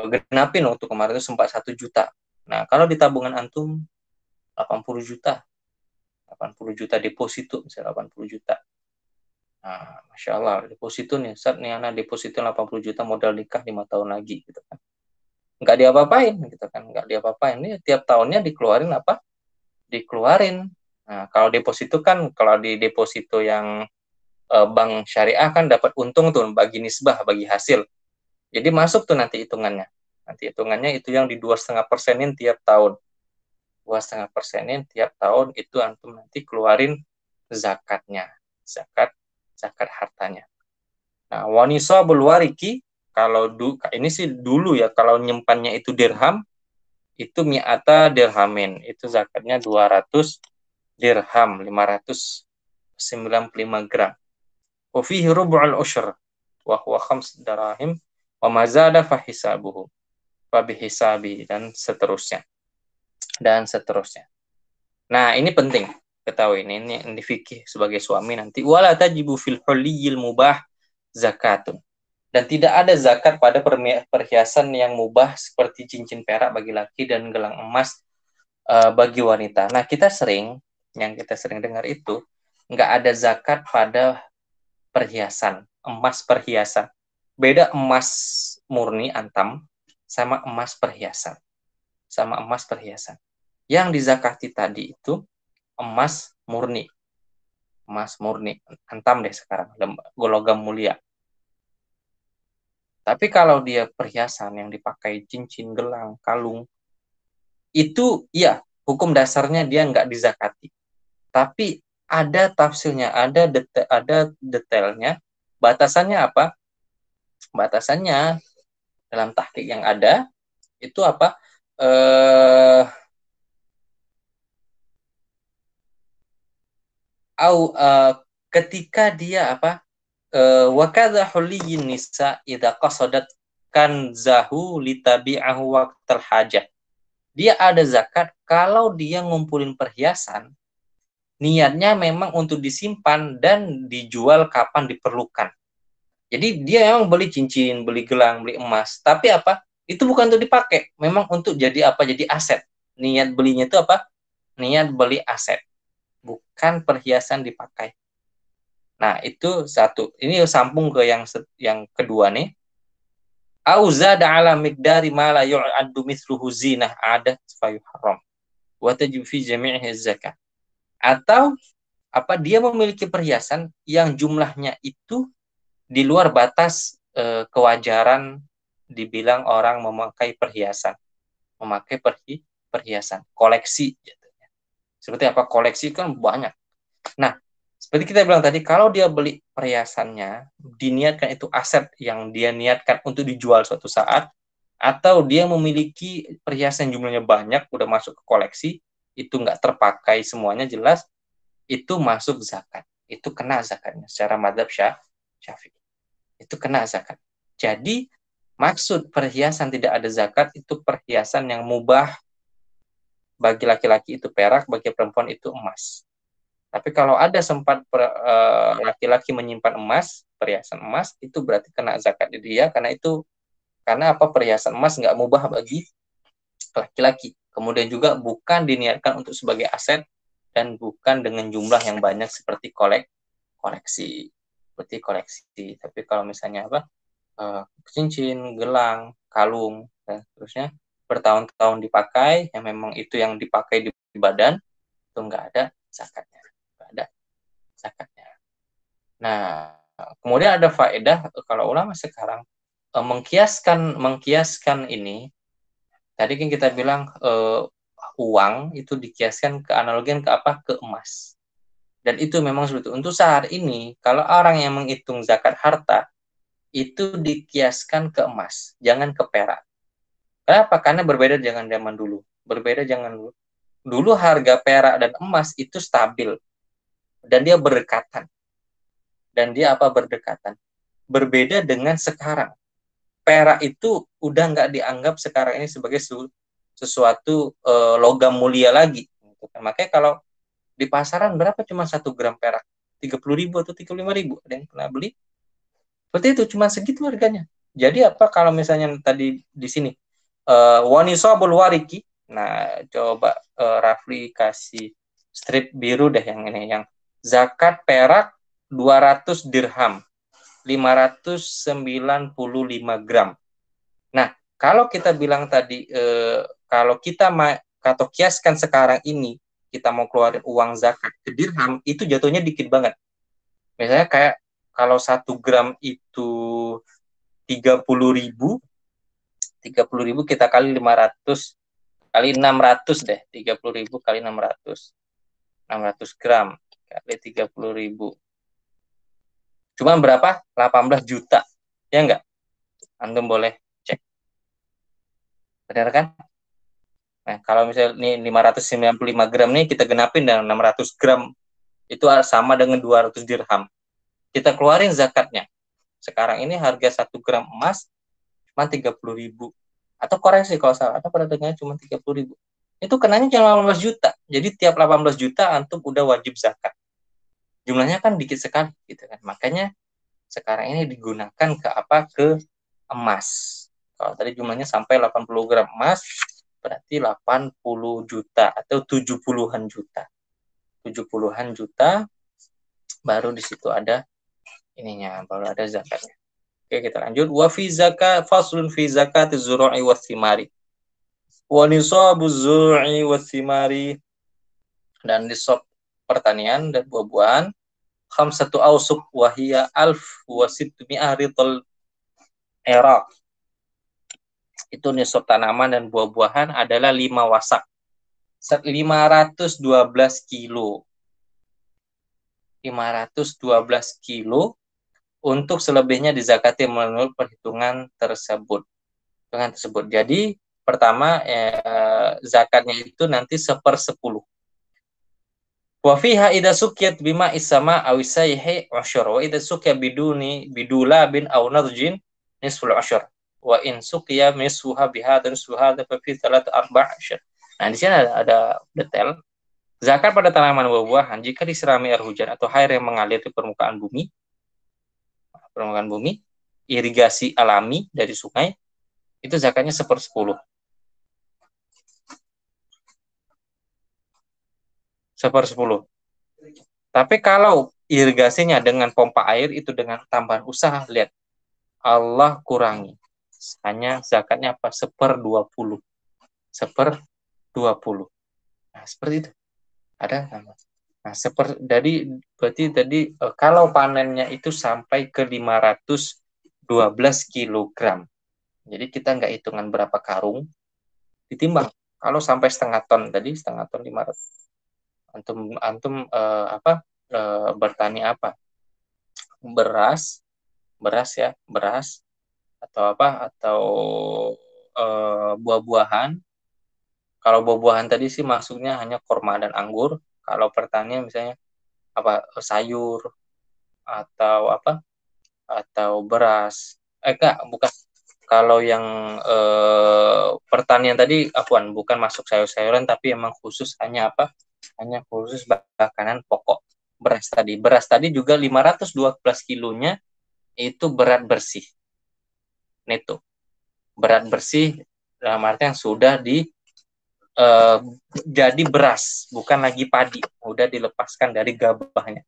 genapin untuk kemarin itu sempat 1 juta. Nah, kalau di tabungan antum 80 juta. 80 juta deposito, misalnya 80 juta. Nah, Masya Allah, deposito nih, saat nih anak deposito 80 juta modal nikah 5 tahun lagi, gitu kan. Nggak diapa-apain, gitu kan. Nggak diapa-apain. Ini tiap tahunnya dikeluarin apa? Dikeluarin. Nah, kalau deposito kan, kalau di deposito yang bank syariah kan dapat untung tuh, bagi nisbah, bagi hasil. Jadi masuk tuh nanti hitungannya. Nanti hitungannya itu yang di 2,5%-in tiap tahun. 2,5%-in tiap tahun itu antum nanti keluarin zakatnya. Zakat hartanya. Nah, wanisabul wariki, kalau ini sih dulu ya, kalau nyimpannya itu dirham, itu mi'ata dirhamin. Itu zakatnya 200 dirham, 595 gram. Wa fihi rubu'al ushr, wa huwa 5 darahim, wa mazada fahisabuhu, fabihisabi, dan seterusnya. Dan seterusnya. Nah, ini penting ketahui ini fikih sebagai suami nanti. Wala tajibu fil huliyil mubah zakatun. Dan tidak ada zakat pada perhiasan yang mubah seperti cincin perak bagi laki dan gelang emas bagi wanita. Nah, yang kita sering dengar itu, nggak ada zakat pada perhiasan, emas perhiasan. Beda emas murni antam sama emas perhiasan. Yang dizakati tadi itu emas murni. Antam deh sekarang, logam mulia. Tapi kalau dia perhiasan yang dipakai cincin, gelang, kalung, itu ya hukum dasarnya dia nggak dizakati. Tapi ada tafsirnya, ada detailnya. Batasannya apa? Batasannya dalam tahqiq yang ada itu apa? Ketika dia apa? Wa kadza huliyyin nisa idza qasadat kanzahu litabi'ahu waqtal hajah. Dia ada zakat kalau dia ngumpulin perhiasan, niatnya memang untuk disimpan dan dijual kapan diperlukan. Jadi dia memang beli cincin, beli gelang, beli emas, tapi apa? Itu bukan untuk dipakai, memang untuk jadi apa? Jadi aset. Niat belinya itu apa? Niat beli aset, bukan perhiasan dipakai. Nah, itu satu. Ini sambung ke yang kedua nih. Auzada ala miqdari ma la yu'addu mithluhu zinah adat fayuharram wa tajib fi jami'ihi zakat. Atau apa dia memiliki perhiasan yang jumlahnya itu di luar batas kewajaran dibilang orang memakai perhiasan, koleksi. Seperti apa koleksi kan banyak. Nah, seperti kita bilang tadi, kalau dia beli perhiasannya, diniatkan itu aset yang dia niatkan untuk dijual suatu saat, atau dia memiliki perhiasan jumlahnya banyak, udah masuk ke koleksi, itu nggak terpakai semuanya jelas, itu masuk zakat. Itu kena zakatnya secara madzhab Syafi'i. Itu kena zakat. Jadi, maksud perhiasan tidak ada zakat, itu perhiasan yang mubah. Bagi laki-laki itu perak, bagi perempuan itu emas. Tapi kalau ada sempat laki-laki menyimpan emas, perhiasan emas, itu berarti kena zakat di dia, karena apa, perhiasan emas nggak mubah bagi laki-laki. Kemudian juga bukan diniatkan untuk sebagai aset dan bukan dengan jumlah yang banyak seperti koleksi. Tapi kalau misalnya apa, cincin, gelang, kalung, dan seterusnya bertahun-tahun dipakai, yang memang itu yang dipakai di badan, itu nggak ada zakatnya. Nah, kemudian ada faedah kalau ulama sekarang mengkiaskan ini. Tadi kan kita bilang uang itu dikiaskan ke analogian ke apa? Ke emas. Dan itu memang sebetulnya untuk saat ini kalau orang yang menghitung zakat harta itu dikiaskan ke emas, jangan ke perak. Kenapa? Karena berbeda dengan zaman dulu. Dulu harga perak dan emas itu stabil dan dia berdekatan. Berbeda dengan sekarang. Perak itu udah nggak dianggap sekarang ini sebagai sesuatu logam mulia lagi. Makanya kalau di pasaran berapa cuma 1 gram perak? 30.000 atau 35.000. Ada yang pernah beli? Seperti itu, cuma segitu harganya. Jadi apa kalau misalnya tadi di sini wanisabul wariki. Nah, coba Rafli kasih strip biru deh yang ini, yang zakat perak 200 dirham. 595 gram. Nah, kalau kita bilang tadi kalau kita atau kiaskan sekarang ini kita mau keluarin uang zakat ke dirham, itu jatuhnya dikit banget. Misalnya kayak kalau 1 gram itu 30.000, kita kali 500 kali 600 deh, 30.000 kali 600 gram kali 30.000. Cuma berapa? 18 juta. Ya enggak? Antum boleh cek. Benar kan? Nah, kalau misalnya ini 595 gram nih kita genapin dengan 600 gram, itu sama dengan 200 dirham. Kita keluarin zakatnya. Sekarang ini harga 1 gram emas cuma 30.000. Atau koreksi kalau salah, atau pada dengarnya cuma 30.000. Itu kenanya cuma 18 juta. Jadi tiap 18 juta antum udah wajib zakat. Jumlahnya kan dikit sekali gitu kan. Makanya sekarang ini digunakan ke apa? Ke emas. Kalau tadi jumlahnya sampai 80 gram emas, berarti 80 juta atau 70-an juta. 70-an juta, baru di situ ada ininya, baru ada zakatnya. Oke, kita lanjut. Wa fi zakat faslun fi zakati zuru'i was thimari. Wa nisabu zuru'i was thimari, dan nisab pertanian dan buah-buahan khamsatu awsuq wa hiya alf wa sitmi'ah rital Iraq. Itu nisab tanaman dan buah-buahan adalah 5 wasak. 512 kilo. 512 kilo untuk selebihnya dizakati menurut perhitungan tersebut. Jadi pertama zakatnya itu nanti 1/10. Wa fiha idza sukiyat bima isama aw sayhi usyur wa idza sukiya bidula bin aw nadjin nisful usyur wa in sukiya misfuha bihadha nisfuha fa fi 3-4 Nah, di sini ada detail. Zakat pada tanaman buah-buahan jika diserami air hujan atau air yang mengalir di permukaan bumi, irigasi alami dari sungai, itu zakatnya 1/10. 1/10. Tapi kalau irigasinya dengan pompa air, itu dengan tambahan usaha, lihat, Allah kurangi. Hanya zakatnya apa? 1/20. 1/20. Nah, seperti itu. Ada nama. Nah, berarti tadi kalau panennya itu sampai ke 512 kilogram. Jadi kita nggak hitungan berapa karung, ditimbang. Kalau sampai setengah ton, tadi setengah ton 500. Antum bertani apa? Beras ya, beras atau apa? Atau buah-buahan. Kalau buah-buahan tadi sih masuknya hanya korma dan anggur. Kalau pertanian misalnya apa? Sayur atau apa? Atau beras. Bukan. Kalau yang pertanian tadi bukan masuk sayur-sayuran, tapi emang khusus hanya apa? Hanya khusus makanan pokok. Beras tadi juga 512 kilonya itu berat bersih. Neto. Berat bersih dalam arti yang sudah jadi beras, bukan lagi padi. Udah dilepaskan dari gabahnya.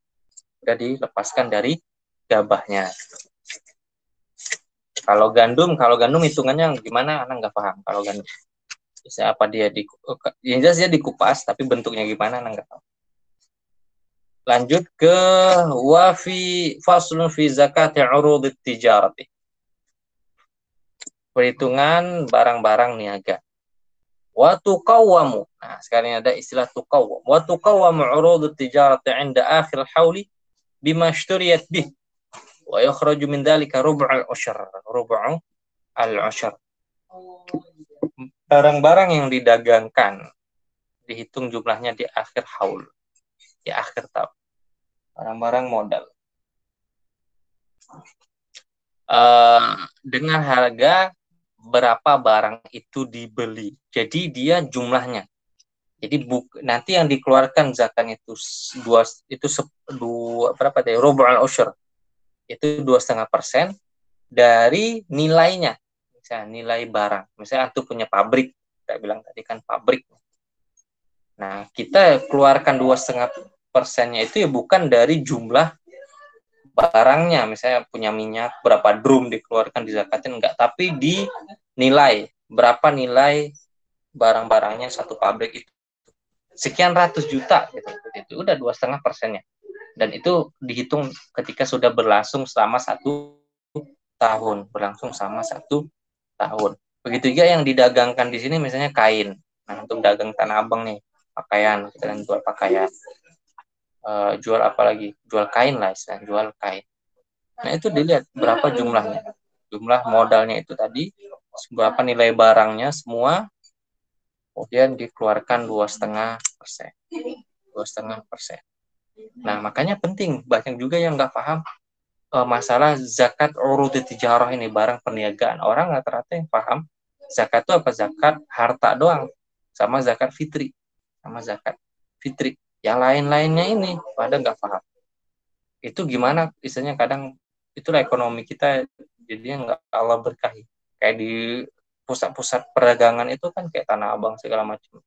Kalau gandum hitungannya gimana? Anak nggak paham. Kalau gandum, bisa apa dia dikupas, tapi bentuknya gimana? Anak nggak tahu. Lanjut ke wafi faslun fi zakati urudit tijarati. Perhitungan barang-barang niaga. Wa tuqawwamu. Nah, sekarang ada istilah tuqawwam. Wa tuqawwamu urudit tijarati 'inda akhir hauli bima ishturiyat bih. Wa yakhraju min dhalika rub'al ushr. Barang-barang yang didagangkan dihitung jumlahnya di akhir haul, di akhir tahun. Barang-barang modal. Dengan harga berapa barang itu dibeli. Jadi dia jumlahnya. Jadi nanti yang dikeluarkan zakatnya itu rub'al ushr. Itu 2,5% dari nilainya. Misalnya nilai barang. Misalnya antum punya pabrik, kita bilang tadi kan pabrik. Nah, kita keluarkan 2,5%-nya itu ya bukan dari jumlah barangnya, misalnya punya minyak berapa drum dikeluarkan dizakatin, enggak, tapi di nilai berapa nilai barang-barangnya satu pabrik itu sekian ratus juta gitu. Itu udah 2,5%-nya, dan itu dihitung ketika sudah berlangsung selama 1 tahun. Begitu juga yang didagangkan di sini, misalnya kain. Nah, untuk dagang Tanah Abang nih, pakaian, kita kan jual pakaian. Jual apa lagi? Jual kain lah, jual kain. Nah, itu dilihat berapa jumlahnya. Jumlah modalnya itu tadi, berapa nilai barangnya semua, kemudian dikeluarkan 2,5%. 2,5%. Nah, makanya penting, banyak juga yang nggak paham masalah zakat urud tijarah ini, barang perniagaan. Orang rata-rata yang paham zakat itu apa? Zakat harta doang, sama zakat fitri. Yang lain-lainnya ini pada nggak paham. Itu gimana? Misalnya kadang itulah ekonomi kita jadinya nggak Allah berkahi. Kayak di pusat-pusat perdagangan itu kan kayak Tanah Abang segala macam.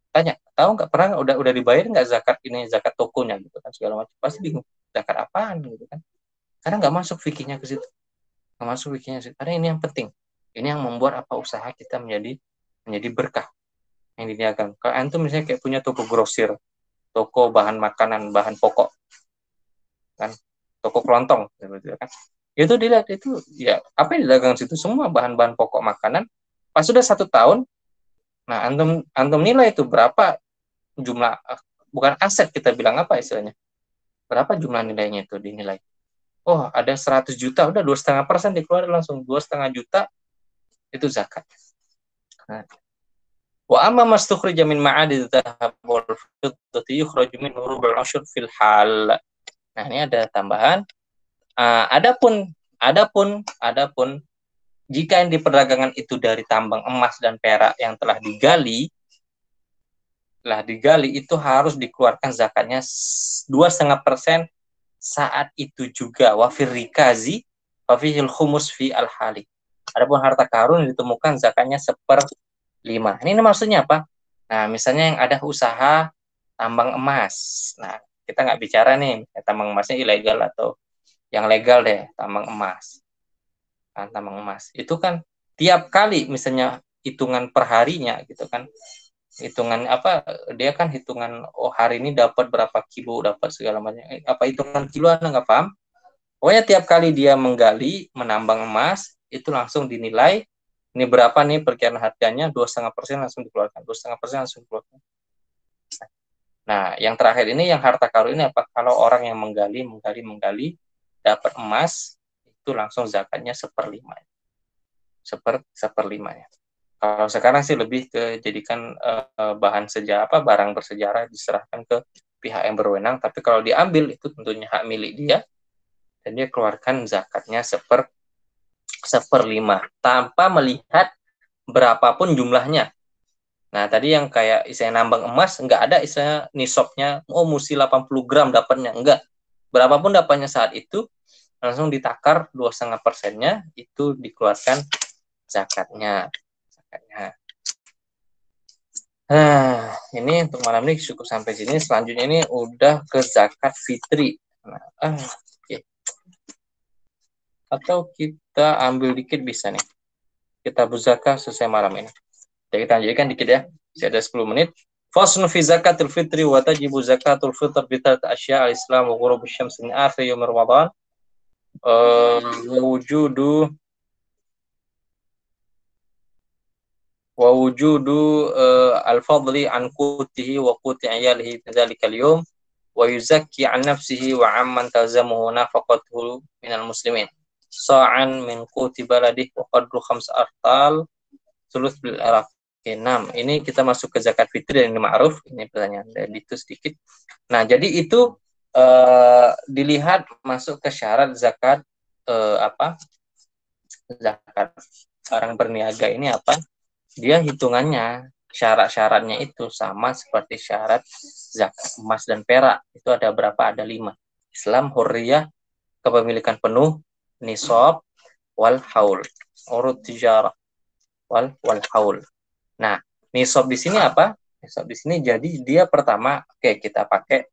Tanya, tahu nggak, pernah udah dibayar nggak zakat ini, zakat tokonya gitu kan segala macam. Pasti bingung, zakat apaan gitu kan. Karena nggak masuk fikihnya ke situ. Nggak masuk fikihnya ke situ. Karena ini yang penting. Ini yang membuat apa usaha kita menjadi berkah yang diniakan. Kalau antum misalnya kayak punya toko grosir, toko bahan makanan, bahan pokok, kan, toko kelontong, gitu kan. Itu dilihat itu ya apa yang didagang situ semua bahan-bahan pokok makanan. Pas sudah 1 tahun, nah antum nilai itu berapa jumlah, bukan aset kita bilang apa istilahnya, berapa jumlah nilainya itu dinilai. Oh ada 100 juta, udah 2,5% dikeluarkan langsung 2,5 juta itu zakat. Nah, wa amma mastukhrija min ma'adid dzahab wal fiddati yukhraju minhu rub'ul ushur fil hal. Nah, ini ada tambahan. Adapun jika yang diperdagangkan itu dari tambang emas dan perak yang telah digali itu harus dikeluarkan zakatnya 2,5% saat itu juga. Wafir rikazi wafihil khumus fi al hali. Adapun harta karun yang ditemukan zakatnya 1/5. Ini maksudnya apa? Nah, misalnya yang ada usaha tambang emas. Nah, kita nggak bicara nih tambang emasnya ilegal atau yang legal deh, tambang emas. Tambang emas. Itu kan tiap kali misalnya hitungan perharinya gitu kan. Hitungan apa, dia kan hitungan, oh hari ini dapat berapa kilo, dapat segala macam. Apa hitungan kilo Anda nggak paham? Pokoknya tiap kali dia menggali, menambang emas, itu langsung dinilai, ini berapa nih perkiraan harganya, 2,5% langsung dikeluarkan, 2,5% langsung dikeluarkan. Nah, yang terakhir ini, yang harta karun ini apa? Kalau orang yang menggali, dapat emas, itu langsung zakatnya 1/5. Seperlimanya. Kalau sekarang sih lebih ke jadikan bahan sejarah, barang bersejarah diserahkan ke pihak yang berwenang. Tapi kalau diambil itu tentunya hak milik dia, dan dia keluarkan zakatnya 1/5 tanpa melihat berapapun jumlahnya. Nah, tadi yang kayak istilahnya nambang emas, nggak ada istilahnya nisabnya, oh mesti 80 gram dapatnya, enggak. Berapapun dapatnya saat itu, langsung ditakar 2,5%-nya, itu dikeluarkan zakatnya. Ini untuk malam ini cukup sampai sini. Selanjutnya ini udah ke zakat fitri. Nah, okay. Atau kita ambil dikit bisa nih. Kita berzakah selesai malam ini. Jadi kita lanjutkan dikit ya. Masih ada 10 menit. Fasl fi zakatul fitri wa tajibu zakatul fitr bi thalath asya' al-islam wa ghurub asy-syams min akhir yaum Ramadan. Wujudu al-fadli an qutihi wa quti ayalihi fi dzalikal yawm wa yuzakki an nafsihi wa amman talzamuhu nafaqatuhu minal muslimin sa'an min quti baladih wa qadru 5 artal sulus bil araf. Oke, 6. Ini kita masuk ke zakat fitri dan ma'ruf. Ini pertanyaan dari itu sedikit. Nah, jadi itu dilihat masuk ke syarat zakat zakat orang berniaga ini apa? Dia hitungannya syarat-syaratnya itu sama seperti syarat zakat emas dan perak. Itu ada berapa? Ada 5. Islam, hurriyah, kepemilikan penuh, nisab, wal haul. Urut tijarah wal haul. Nah, nisab di sini apa? Nisab di sini jadi dia pertama, oke, kita pakai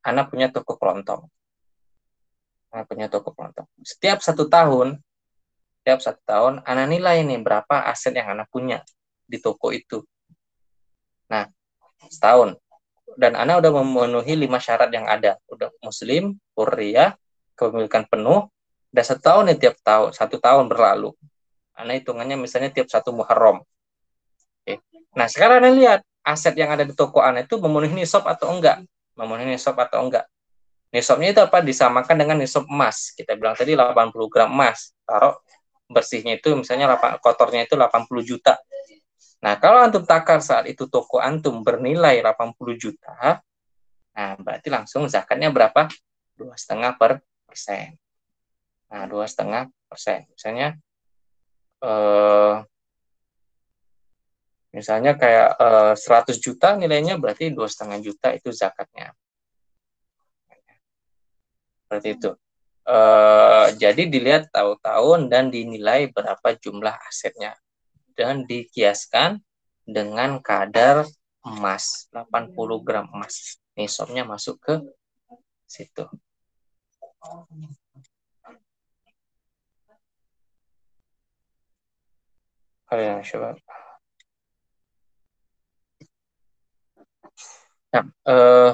anak punya toko kelontong. Setiap 1 tahun, anak nilai nih berapa aset yang anak punya di toko itu. Nah, setahun. Dan anak udah memenuhi 5 syarat yang ada. Udah muslim, hurriyah, kepemilikan penuh. Udah 1 tahun nih, tiap tahun, 1 tahun berlalu. Anak hitungannya misalnya tiap 1 Muharram. Oke. Nah, sekarang Anda lihat aset yang ada di toko Anda itu memenuhi nisab atau enggak? Nisabnya itu apa? Disamakan dengan nisab emas. Kita bilang tadi 80 gram emas. Taruh bersihnya itu misalnya kotornya itu 80 juta. Nah, kalau antum takar saat itu toko antum bernilai 80 juta, nah berarti langsung zakatnya berapa? 2,5%. Nah, 2,5%. Misalnya kayak 100 juta nilainya, berarti 2,5 juta itu zakatnya. Seperti itu. Jadi dilihat tahun dan dinilai berapa jumlah asetnya dan dikiaskan dengan kadar emas 80 gram emas. Nisabnya masuk ke situ. Kalian coba. Nah,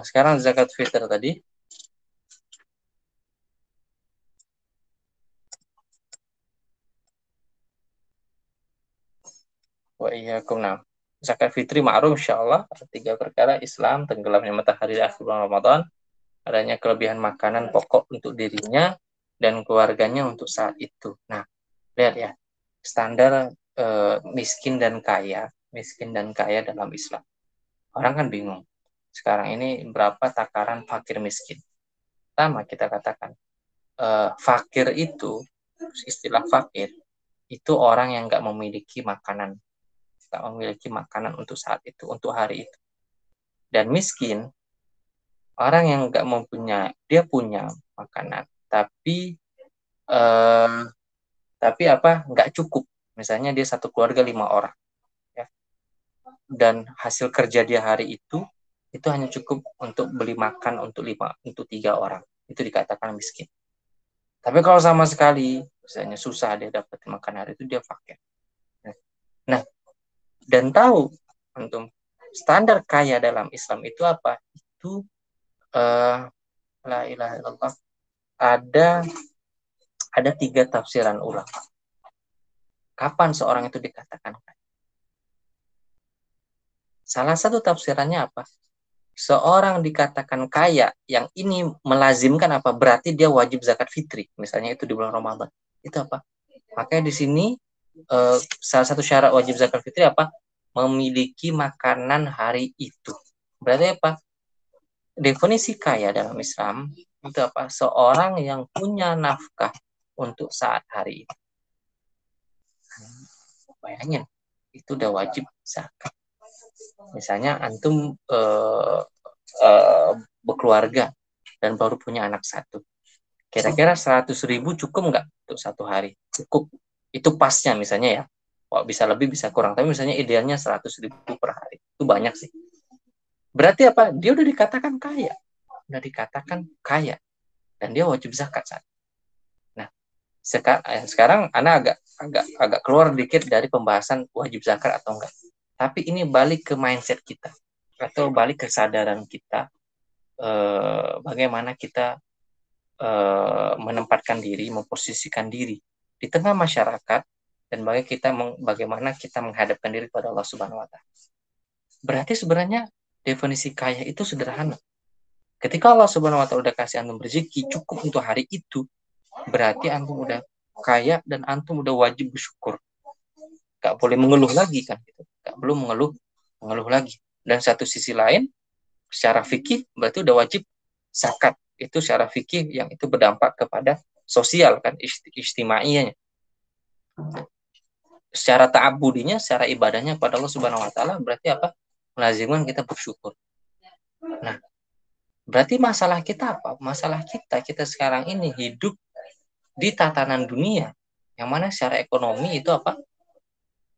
sekarang zakat fitr tadi. Wa iyyakum. Nah, zakat fitri ma'ruf insyaallah. Tiga perkara: Islam, tenggelamnya matahari di akhir bulan Ramadan, adanya kelebihan makanan pokok untuk dirinya dan keluarganya untuk saat itu. Nah, lihat ya, standar miskin dan kaya dalam Islam. Orang kan bingung. Sekarang ini berapa takaran fakir miskin? Pertama kita katakan, fakir itu, istilah fakir, itu orang yang nggak memiliki makanan. Nggak memiliki makanan untuk saat itu, untuk hari itu. Dan miskin, orang yang nggak mempunyai, dia punya makanan, eh, tapi apa nggak cukup. Misalnya dia satu keluarga 5 orang, ya, dan hasil kerja dia hari itu hanya cukup untuk beli makan untuk 3 orang. Itu dikatakan miskin. Tapi kalau sama sekali, misalnya susah dia dapat makan hari itu, dia fakir. Nah, dan tahu untuk standar kaya dalam Islam itu apa? Itu la ilaha illallah. Ada 3 tafsiran ulama. Kapan seorang itu dikatakan kaya? Salah satu tafsirannya apa? Seorang dikatakan kaya yang ini melazimkan apa? Berarti dia wajib zakat fitri. Misalnya itu di bulan Ramadan. Itu apa? Makanya di sini salah satu syarat wajib zakat fitri apa? Memiliki makanan hari itu. Berarti apa? Definisi kaya dalam Islam itu apa? Seorang yang punya nafkah untuk saat hari itu. Bayangin, itu udah wajib zakat. Misalnya antum berkeluarga dan baru punya anak satu. Kira-kira 100.000 cukup nggak untuk satu hari? Cukup. Itu pasnya misalnya ya. Kalau bisa lebih bisa kurang. Tapi misalnya idealnya 100.000 per hari. Itu banyak sih. Berarti apa? Dia udah dikatakan kaya. Udah dikatakan kaya. Dan dia wajib zakat saat. Nah, sekarang Ana agak keluar dikit dari pembahasan wajib zakat atau enggak. Tapi ini balik ke mindset kita. Atau balik ke kesadaran kita. Bagaimana kita menempatkan diri, memposisikan diri di tengah masyarakat, dan bagaimana kita menghadapkan diri kepada Allah Subhanahu Wa Taala. Berarti sebenarnya definisi kaya itu sederhana. Ketika Allah Subhanahu Wa Taala udah kasih antum rezeki cukup untuk hari itu, berarti antum udah kaya dan antum udah wajib bersyukur. Gak boleh mengeluh lagi kan? Gitu. Gak belum mengeluh lagi. Dan satu sisi lain, secara fikih berarti udah wajib zakat. Itu secara fikih yang itu berdampak kepada sosial kan, istimaiyahnya. Secara ta'abudinya, secara ibadahnya kepada Allah Subhanahu Wa Taala berarti apa? Melazimkan kita bersyukur. Nah, berarti masalah kita apa? Masalah kita sekarang ini hidup di tatanan dunia yang mana secara ekonomi itu apa?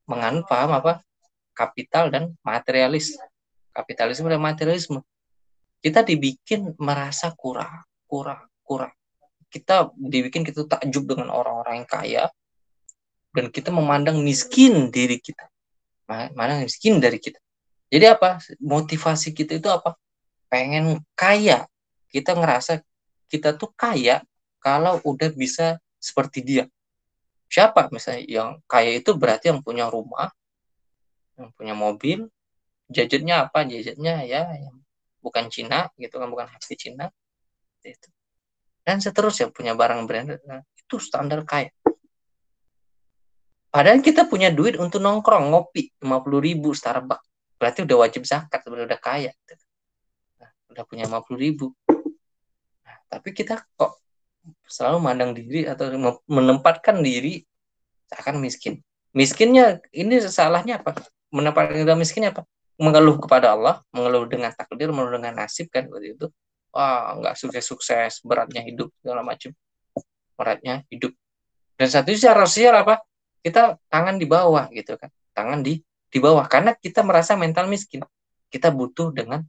Menganut paham apa? Kapital dan materialis. Kapitalisme dan materialisme. Kita dibikin merasa kurang. Kita dibikin kita takjub dengan orang-orang yang kaya, dan kita memandang miskin diri kita. Mana miskin dari kita. Jadi apa? Motivasi kita itu apa? Pengen kaya. Kita ngerasa kita tuh kaya kalau udah bisa seperti dia. Siapa misalnya yang kaya itu berarti yang punya rumah, yang punya mobil, gadgetnya apa? Gadgetnya ya yang bukan Cina gitu kan, bukan HP Cina itu. Dan seterusnya punya barang branded. Nah, itu standar kaya. Padahal kita punya duit untuk nongkrong, ngopi, 50.000 Starbucks. Berarti udah wajib zakat, udah kaya. Nah, udah punya 50.000. Nah, tapi kita kok selalu mandang diri atau menempatkan diri seakan miskin. Miskinnya, ini salahnya apa? Menempatkan diri miskinnya apa? Mengeluh kepada Allah, mengeluh dengan takdir, mengeluh dengan nasib kan, seperti itu. Wah, nggak sukses-sukses, beratnya hidup, segala macam. meratnya hidup. Dan satu secara sosial apa? Kita tangan di bawah gitu kan. Tangan di bawah karena kita merasa mental miskin. Kita butuh dengan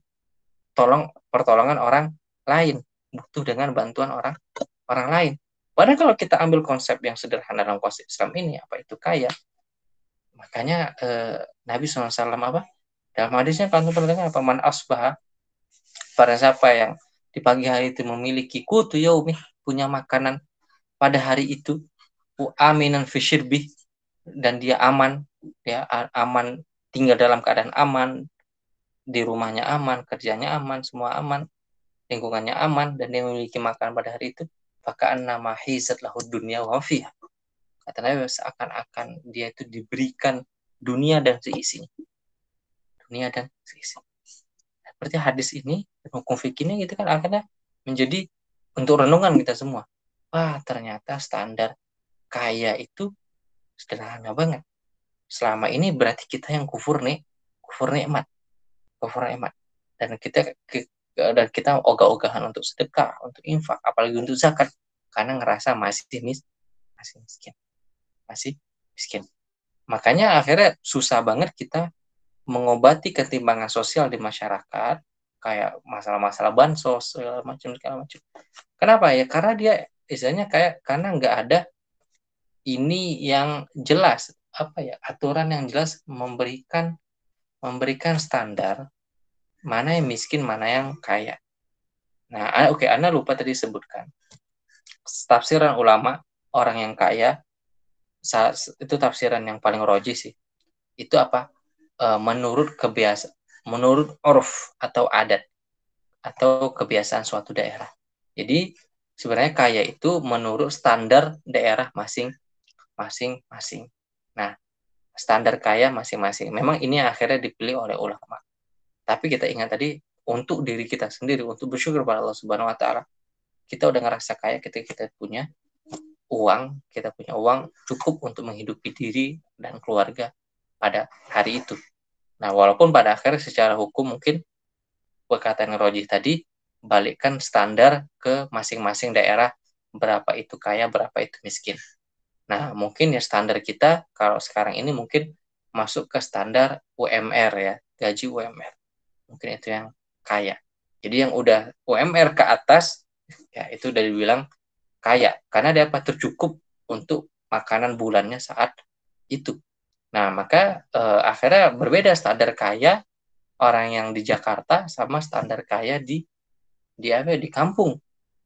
pertolongan orang lain, butuh dengan bantuan orang lain. Padahal kalau kita ambil konsep yang sederhana dalam konsep Islam ini, apa itu kaya? Makanya Nabi SAW apa? Dalam hadisnya kan pernah apa? Man asbah, pada siapa yang di pagi hari itu memiliki kutu yaumi, punya makanan pada hari itu, aminan fi syirbi, dan dia aman, ya aman, tinggal dalam keadaan aman, di rumahnya aman, kerjanya aman, semua aman, lingkungannya aman, dan dia memiliki makanan pada hari itu, fakaan nama hizat lahud dunia wa fiha. Kata Nabi, seakan-akan dia itu diberikan dunia dan seisinya. Dunia dan seisinya. Seperti hadis ini, hukum fikih ini gitu kan akhirnya menjadi untuk renungan kita semua. Wah, ternyata standar kaya itu sederhana banget. Selama ini berarti kita yang kufur nikmat. Dan kita ogah-ogahan untuk sedekah, untuk infak, apalagi untuk zakat, karena ngerasa masih miskin. Makanya akhirnya susah banget kita mengobati ketimpangan sosial di masyarakat, kayak masalah-masalah bansos segala macam. Kenapa ya? Karena dia istilahnya karena nggak ada ini yang jelas, aturan yang jelas memberikan standar mana yang miskin, mana yang kaya. Nah, oke, Anda lupa tadi sebutkan tafsiran ulama orang yang kaya itu tafsiran yang paling roji sih. Itu apa? Menurut uruf atau adat atau kebiasaan suatu daerah. Jadi sebenarnya kaya itu menurut standar daerah masing-masing. Nah, standar kaya masing-masing. Memang ini akhirnya dipilih oleh ulama. Tapi kita ingat tadi, untuk diri kita sendiri, untuk bersyukur pada Allah Subhanahu wa Ta'ala, kita udah ngerasa kaya ketika kita punya uang cukup untuk menghidupi diri dan keluarga pada hari itu. Nah, walaupun pada akhirnya secara hukum mungkin perkataan Rojih tadi balikkan standar ke masing-masing daerah, berapa itu kaya, berapa itu miskin. Nah, mungkin ya standar kita kalau sekarang ini mungkin masuk ke standar UMR ya, gaji UMR. Mungkin itu yang kaya. Jadi yang udah UMR ke atas, ya itu udah dibilang kaya. Karena dia tercukup untuk makanan bulannya saat itu. Nah, maka akhirnya berbeda standar kaya orang yang di Jakarta sama standar kaya di kampung.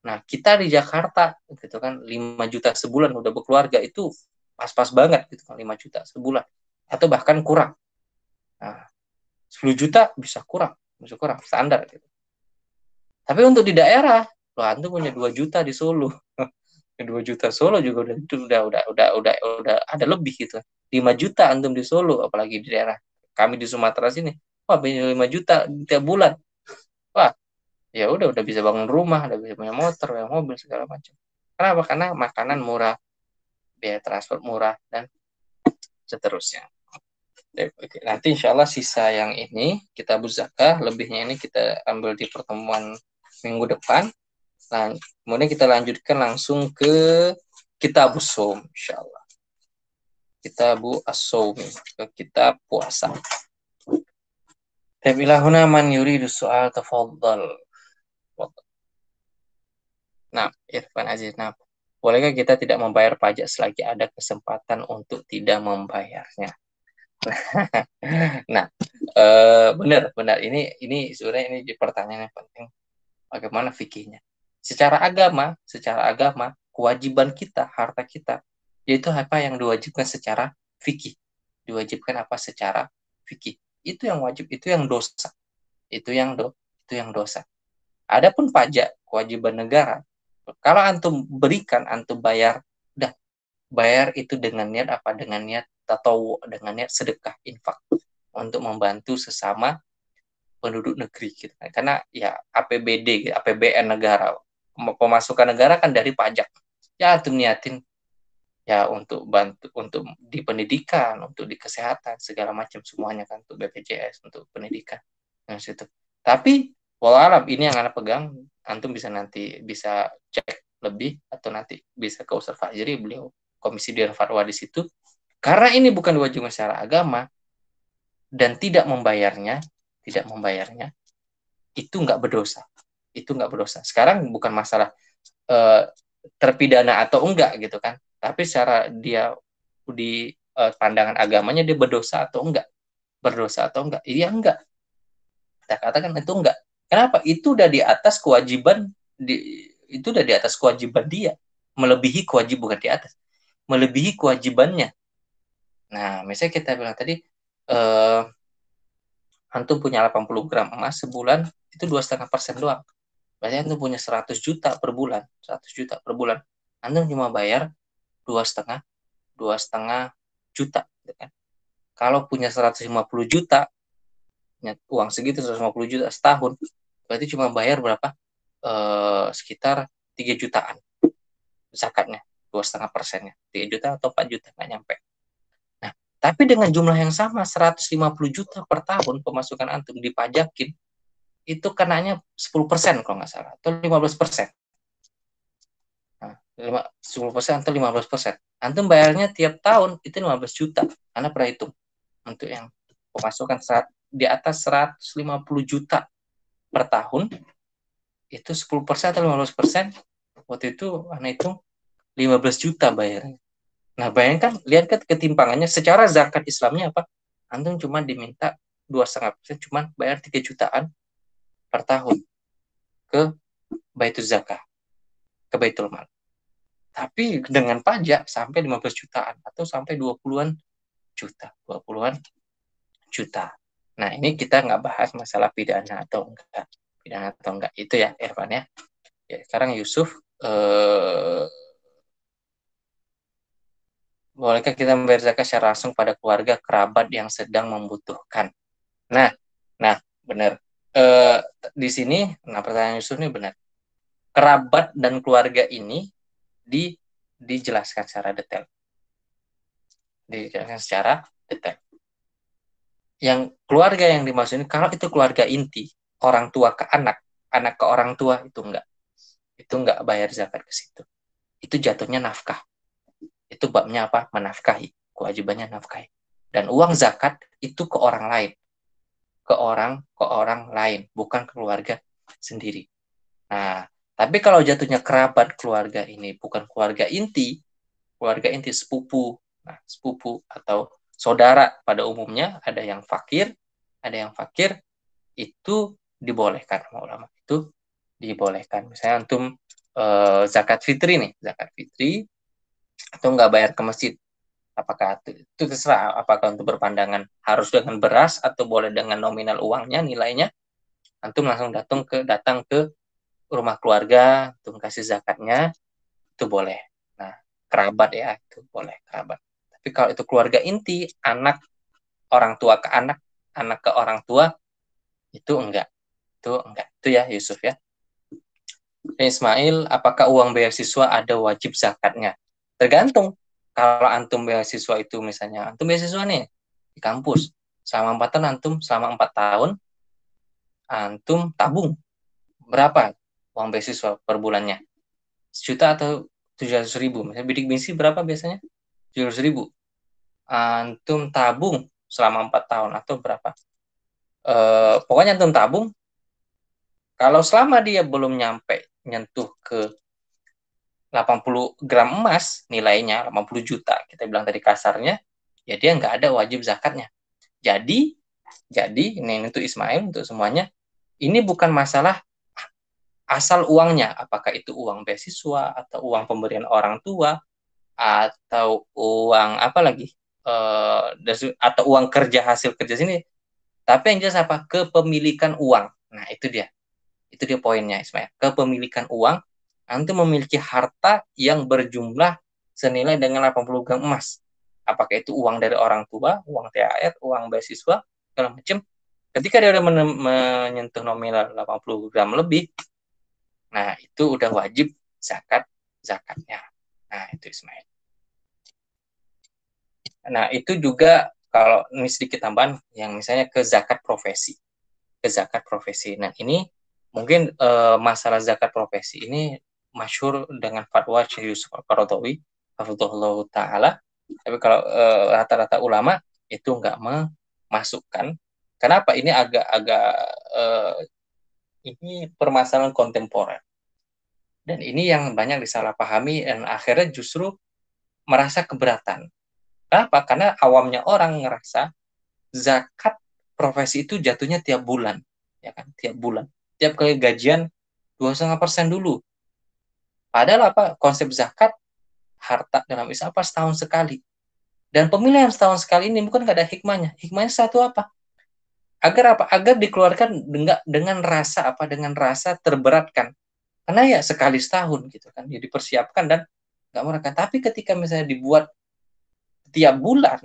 Nah, kita di Jakarta gitu kan 5 juta sebulan udah berkeluarga, itu pas-pas banget gitu kan, 5 juta sebulan atau bahkan kurang. Nah, 10 juta bisa kurang standar gitu. Tapi untuk di daerah, loh antum punya 2 juta di Solo. 2 juta Solo juga udah ada lebih gitu. 5 juta antum di Solo, apalagi di daerah kami di Sumatera sini. Wah, 5 juta tiap bulan. Wah, ya udah bisa bangun rumah, udah bisa punya motor, punya mobil segala macam. Kenapa? Karena makanan murah, biaya transport murah, dan seterusnya. Oke, nanti insya Allah sisa yang ini kita zakah, lebihnya ini kita ambil di pertemuan minggu depan. Nah, kemudian kita lanjutkan langsung ke Kitabus Shaum, insya Allah. Kitabu As-Shaum, ke kitab puasa. Tabilahuna man yuridu soal tafadhal. Nah, Irfan Aziz, bolehkah kita tidak membayar pajak selagi ada kesempatan untuk tidak membayarnya? Nah, benar. Ini sebenarnya ini pertanyaan yang penting. Bagaimana fikihnya? Secara agama, kewajiban kita, harta kita, yaitu apa yang diwajibkan secara fikih. Diwajibkan apa secara fikih. Itu yang wajib, itu yang dosa. Itu yang dosa. Adapun pajak, kewajiban negara. Kalau antum berikan, antum bayar, udah bayar itu dengan niat apa? Dengan niat tatawu, dengan niat sedekah, infak, untuk membantu sesama penduduk negeri gitu. Karena ya APBD, APBN negara, pemasukan negara kan dari pajak. Ya antum niatin ya untuk bantu, untuk di pendidikan, untuk di kesehatan, segala macam semuanya kan, untuk BPJS, untuk pendidikan. Nah, situ. Tapi walau alam ini yang Anda pegang, antum bisa nanti bisa cek lebih, atau nanti bisa ke Ustaz Fajri, beliau komisi Dewan Fatwa di situ. Karena ini bukan diwajibkan secara agama dan tidak membayarnya, itu nggak berdosa. Itu nggak berdosa. Sekarang bukan masalah terpidana atau enggak gitu kan, tapi secara dia di pandangan agamanya dia berdosa atau enggak, iya enggak, kita katakan itu enggak. Kenapa? Itu udah di atas kewajiban, itu udah di atas kewajiban dia, melebihi kewajiban, bukan di atas, melebihi kewajibannya. Nah, misalnya kita bilang tadi antum punya 80 gram emas sebulan, itu 2,5% doang. Berarti antum punya 100 juta per bulan, 100 juta per bulan. Antum cuma bayar 2,5 juta. Gitu kan? Kalau punya 150 juta, uang segitu 150 juta setahun, berarti cuma bayar berapa? Sekitar 3 jutaan zakatnya, 2,5%-nya. 3 juta atau 4 juta, nggak nyampe. Nah, tapi dengan jumlah yang sama, 150 juta per tahun pemasukan antum dipajakin, itu kenanya 10% kalau nggak salah, atau 15%. Nah, 10% atau 15%. Antum bayarnya tiap tahun itu 15 juta. Anda pernah hitung. Untuk yang pemasukan di atas 150 juta per tahun, itu 10% atau 15%, waktu itu Anda hitung 15 juta bayarnya. Nah, bayangkan, lihat kan ketimpangannya. Secara zakat Islamnya apa? Antum cuma diminta 2,5%, cuma bayar 3 jutaan per tahun ke Baitul Zakah, ke Baitul Mal. Tapi dengan pajak sampai 15 jutaan atau sampai 20-an juta. Nah, ini kita nggak bahas masalah pidana atau enggak. Itu ya, Irfan ya. Ya, sekarang Yusuf, bolehkah kita membayar zakat secara langsung pada keluarga kerabat yang sedang membutuhkan? Nah, benar. Di sini, pertanyaan Yusuf ini benar. Kerabat dan keluarga ini dijelaskan secara detail. Yang keluarga yang dimaksud ini, kalau itu keluarga inti, orang tua ke anak, anak ke orang tua, itu enggak bayar zakat ke situ. Itu jatuhnya nafkah. Itu babnya apa? Menafkahi. Kewajibannya nafkahi. Dan uang zakat itu ke orang lain. Ke orang lain, bukan keluarga sendiri. Nah, tapi kalau jatuhnya kerabat keluarga ini bukan keluarga inti sepupu. Nah, sepupu atau saudara pada umumnya, ada yang fakir, itu dibolehkan sama ulama. Itu dibolehkan. Misalnya antum zakat fitri nih, atau nggak bayar ke masjid. Apakah itu terserah, apakah untuk berpandangan harus dengan beras atau boleh dengan nominal uangnya, nilainya, antum langsung datang ke rumah keluarga, antum kasih zakatnya, itu boleh. Nah, kerabat ya, itu boleh kerabat. Tapi kalau itu keluarga inti, anak orang tua ke anak ke orang tua, itu enggak. Itu ya Yusuf ya. Ismail, apakah uang beasiswa ada wajib zakatnya? Tergantung. Kalau antum beasiswa itu, misalnya antum beasiswa nih di kampus selama 4 tahun, selama 4 tahun antum tabung berapa uang beasiswa per bulannya? 1 juta atau 700.000? Misalnya bidik misi berapa biasanya? 700.000. Antum tabung selama 4 tahun atau berapa? Pokoknya antum tabung. Kalau selama dia belum nyentuh ke 80 gram emas nilainya, 80 juta, kita bilang tadi kasarnya, ya dia nggak ada wajib zakatnya. Jadi ini untuk Ismail, untuk semuanya, ini bukan masalah asal uangnya, apakah itu uang beasiswa, atau uang pemberian orang tua, atau uang apa lagi, atau uang kerja, hasil kerja sini. Tapi yang jelas apa? Kepemilikan uang. Nah, itu dia poinnya Ismail. Kepemilikan uang, antum memiliki harta yang berjumlah senilai dengan 80 gram emas. Apakah itu uang dari orang tua, uang THR, uang beasiswa, segala macam. Ketika dia udah menyentuh nominal 80 gram lebih, nah itu udah wajib zakatnya. Nah, itu Ismail. Nah, itu juga kalau ini sedikit tambahan, yang misalnya ke zakat profesi. Nah, ini mungkin masalah zakat profesi ini masyhur dengan fatwa Syekh Yusuf Al-Qaradawi hafizahullah taala. Tapi kalau rata-rata ulama itu nggak memasukkan. Kenapa? Ini agak-agak ini permasalahan kontemporer. Dan ini yang banyak disalahpahami dan akhirnya justru merasa keberatan. Kenapa? Karena awamnya orang ngerasa zakat profesi itu jatuhnya tiap bulan, ya kan? Tiap bulan, tiap kali gajian 2,5% dulu. Padahal apa? Konsep zakat harta dalam Islam apa setahun sekali. Dan pemilihan setahun sekali ini bukan nggak ada hikmahnya. Hikmahnya satu apa? Agar apa? Agar dikeluarkan dengan rasa apa? Dengan rasa terberatkan. Karena ya sekali setahun gitu kan, ya dipersiapkan dan nggak murahkan. Tapi ketika misalnya dibuat tiap bulan,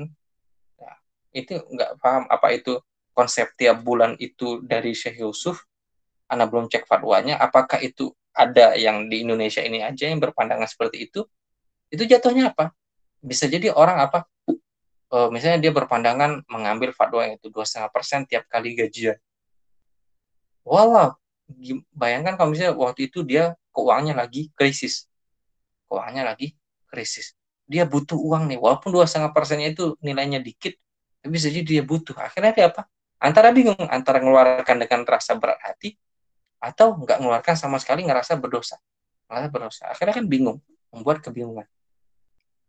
ya, itu nggak paham apa itu konsep tiap bulan itu dari Syekh Yusuf. Anda belum cek fatwanya, apakah itu ada yang di Indonesia ini aja yang berpandangan seperti itu jatuhnya apa? Bisa jadi orang apa? Misalnya dia berpandangan mengambil fatwa yang itu 2,5% tiap kali gajian. Walau, bayangkan kalau misalnya waktu itu dia keuangannya lagi krisis. Keuangannya lagi krisis. Dia butuh uang nih, walaupun 2,5%-nya itu nilainya dikit, tapi bisa jadi dia butuh. Akhirnya dia apa? Antara bingung, antara mengeluarkan dengan rasa berat hati, atau nggak mengeluarkan sama sekali ngerasa berdosa. Ngerasa berdosa. Akhirnya kan bingung, membuat kebingungan.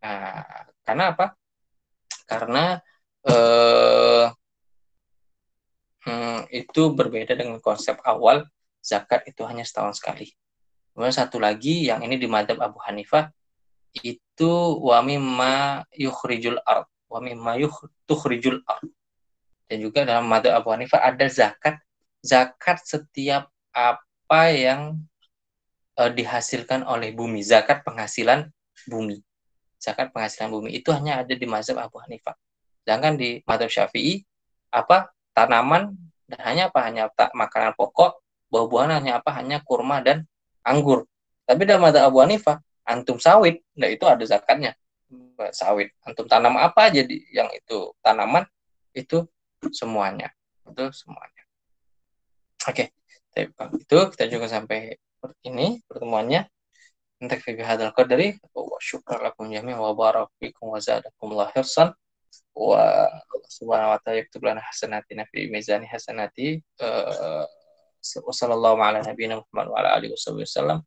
Nah, karena apa? Karena eh, itu berbeda dengan konsep awal, zakat itu hanya setahun sekali. Kemudian satu lagi, yang ini di madzhab Abu Hanifah, itu wa mimma yukhrijul ard, wa mimma tukhrijul ard. Dan juga dalam madzhab Abu Hanifah ada zakat setiap apa yang dihasilkan oleh bumi, zakat penghasilan bumi. Zakat penghasilan bumi itu hanya ada di mazhab Abu Hanifah. Sedangkan di mazhab Syafi'i apa? Tanaman dan hanya apa? Hanya makanan pokok, buah-buahan hanya apa? Hanya kurma dan anggur. Tapi dalam mazhab Abu Hanifah, antum sawit, nah itu ada zakatnya. Sawit, antum tanam apa aja yang itu tanaman itu semuanya. Itu semuanya. Oke. Itu kita juga sampai ini pertemuannya. نكتفي بهذا القدر وشكرا لكم جميعا وبارك فيكم وزادكم الله حرصا وسبحانه وتعالى يكتب لنا حسناتنا في ميزان حسناته وصلى الله على نبينا محمد وعلى آله وصحبه وسلم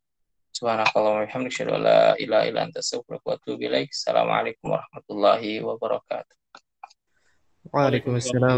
سبحانك اللهم وبحمدك أشهد أن لا إله إلا أنت أستغفرك وأتوب إليك السلام عليكم ورحمة الله وبركاته. Waalaikumsalam.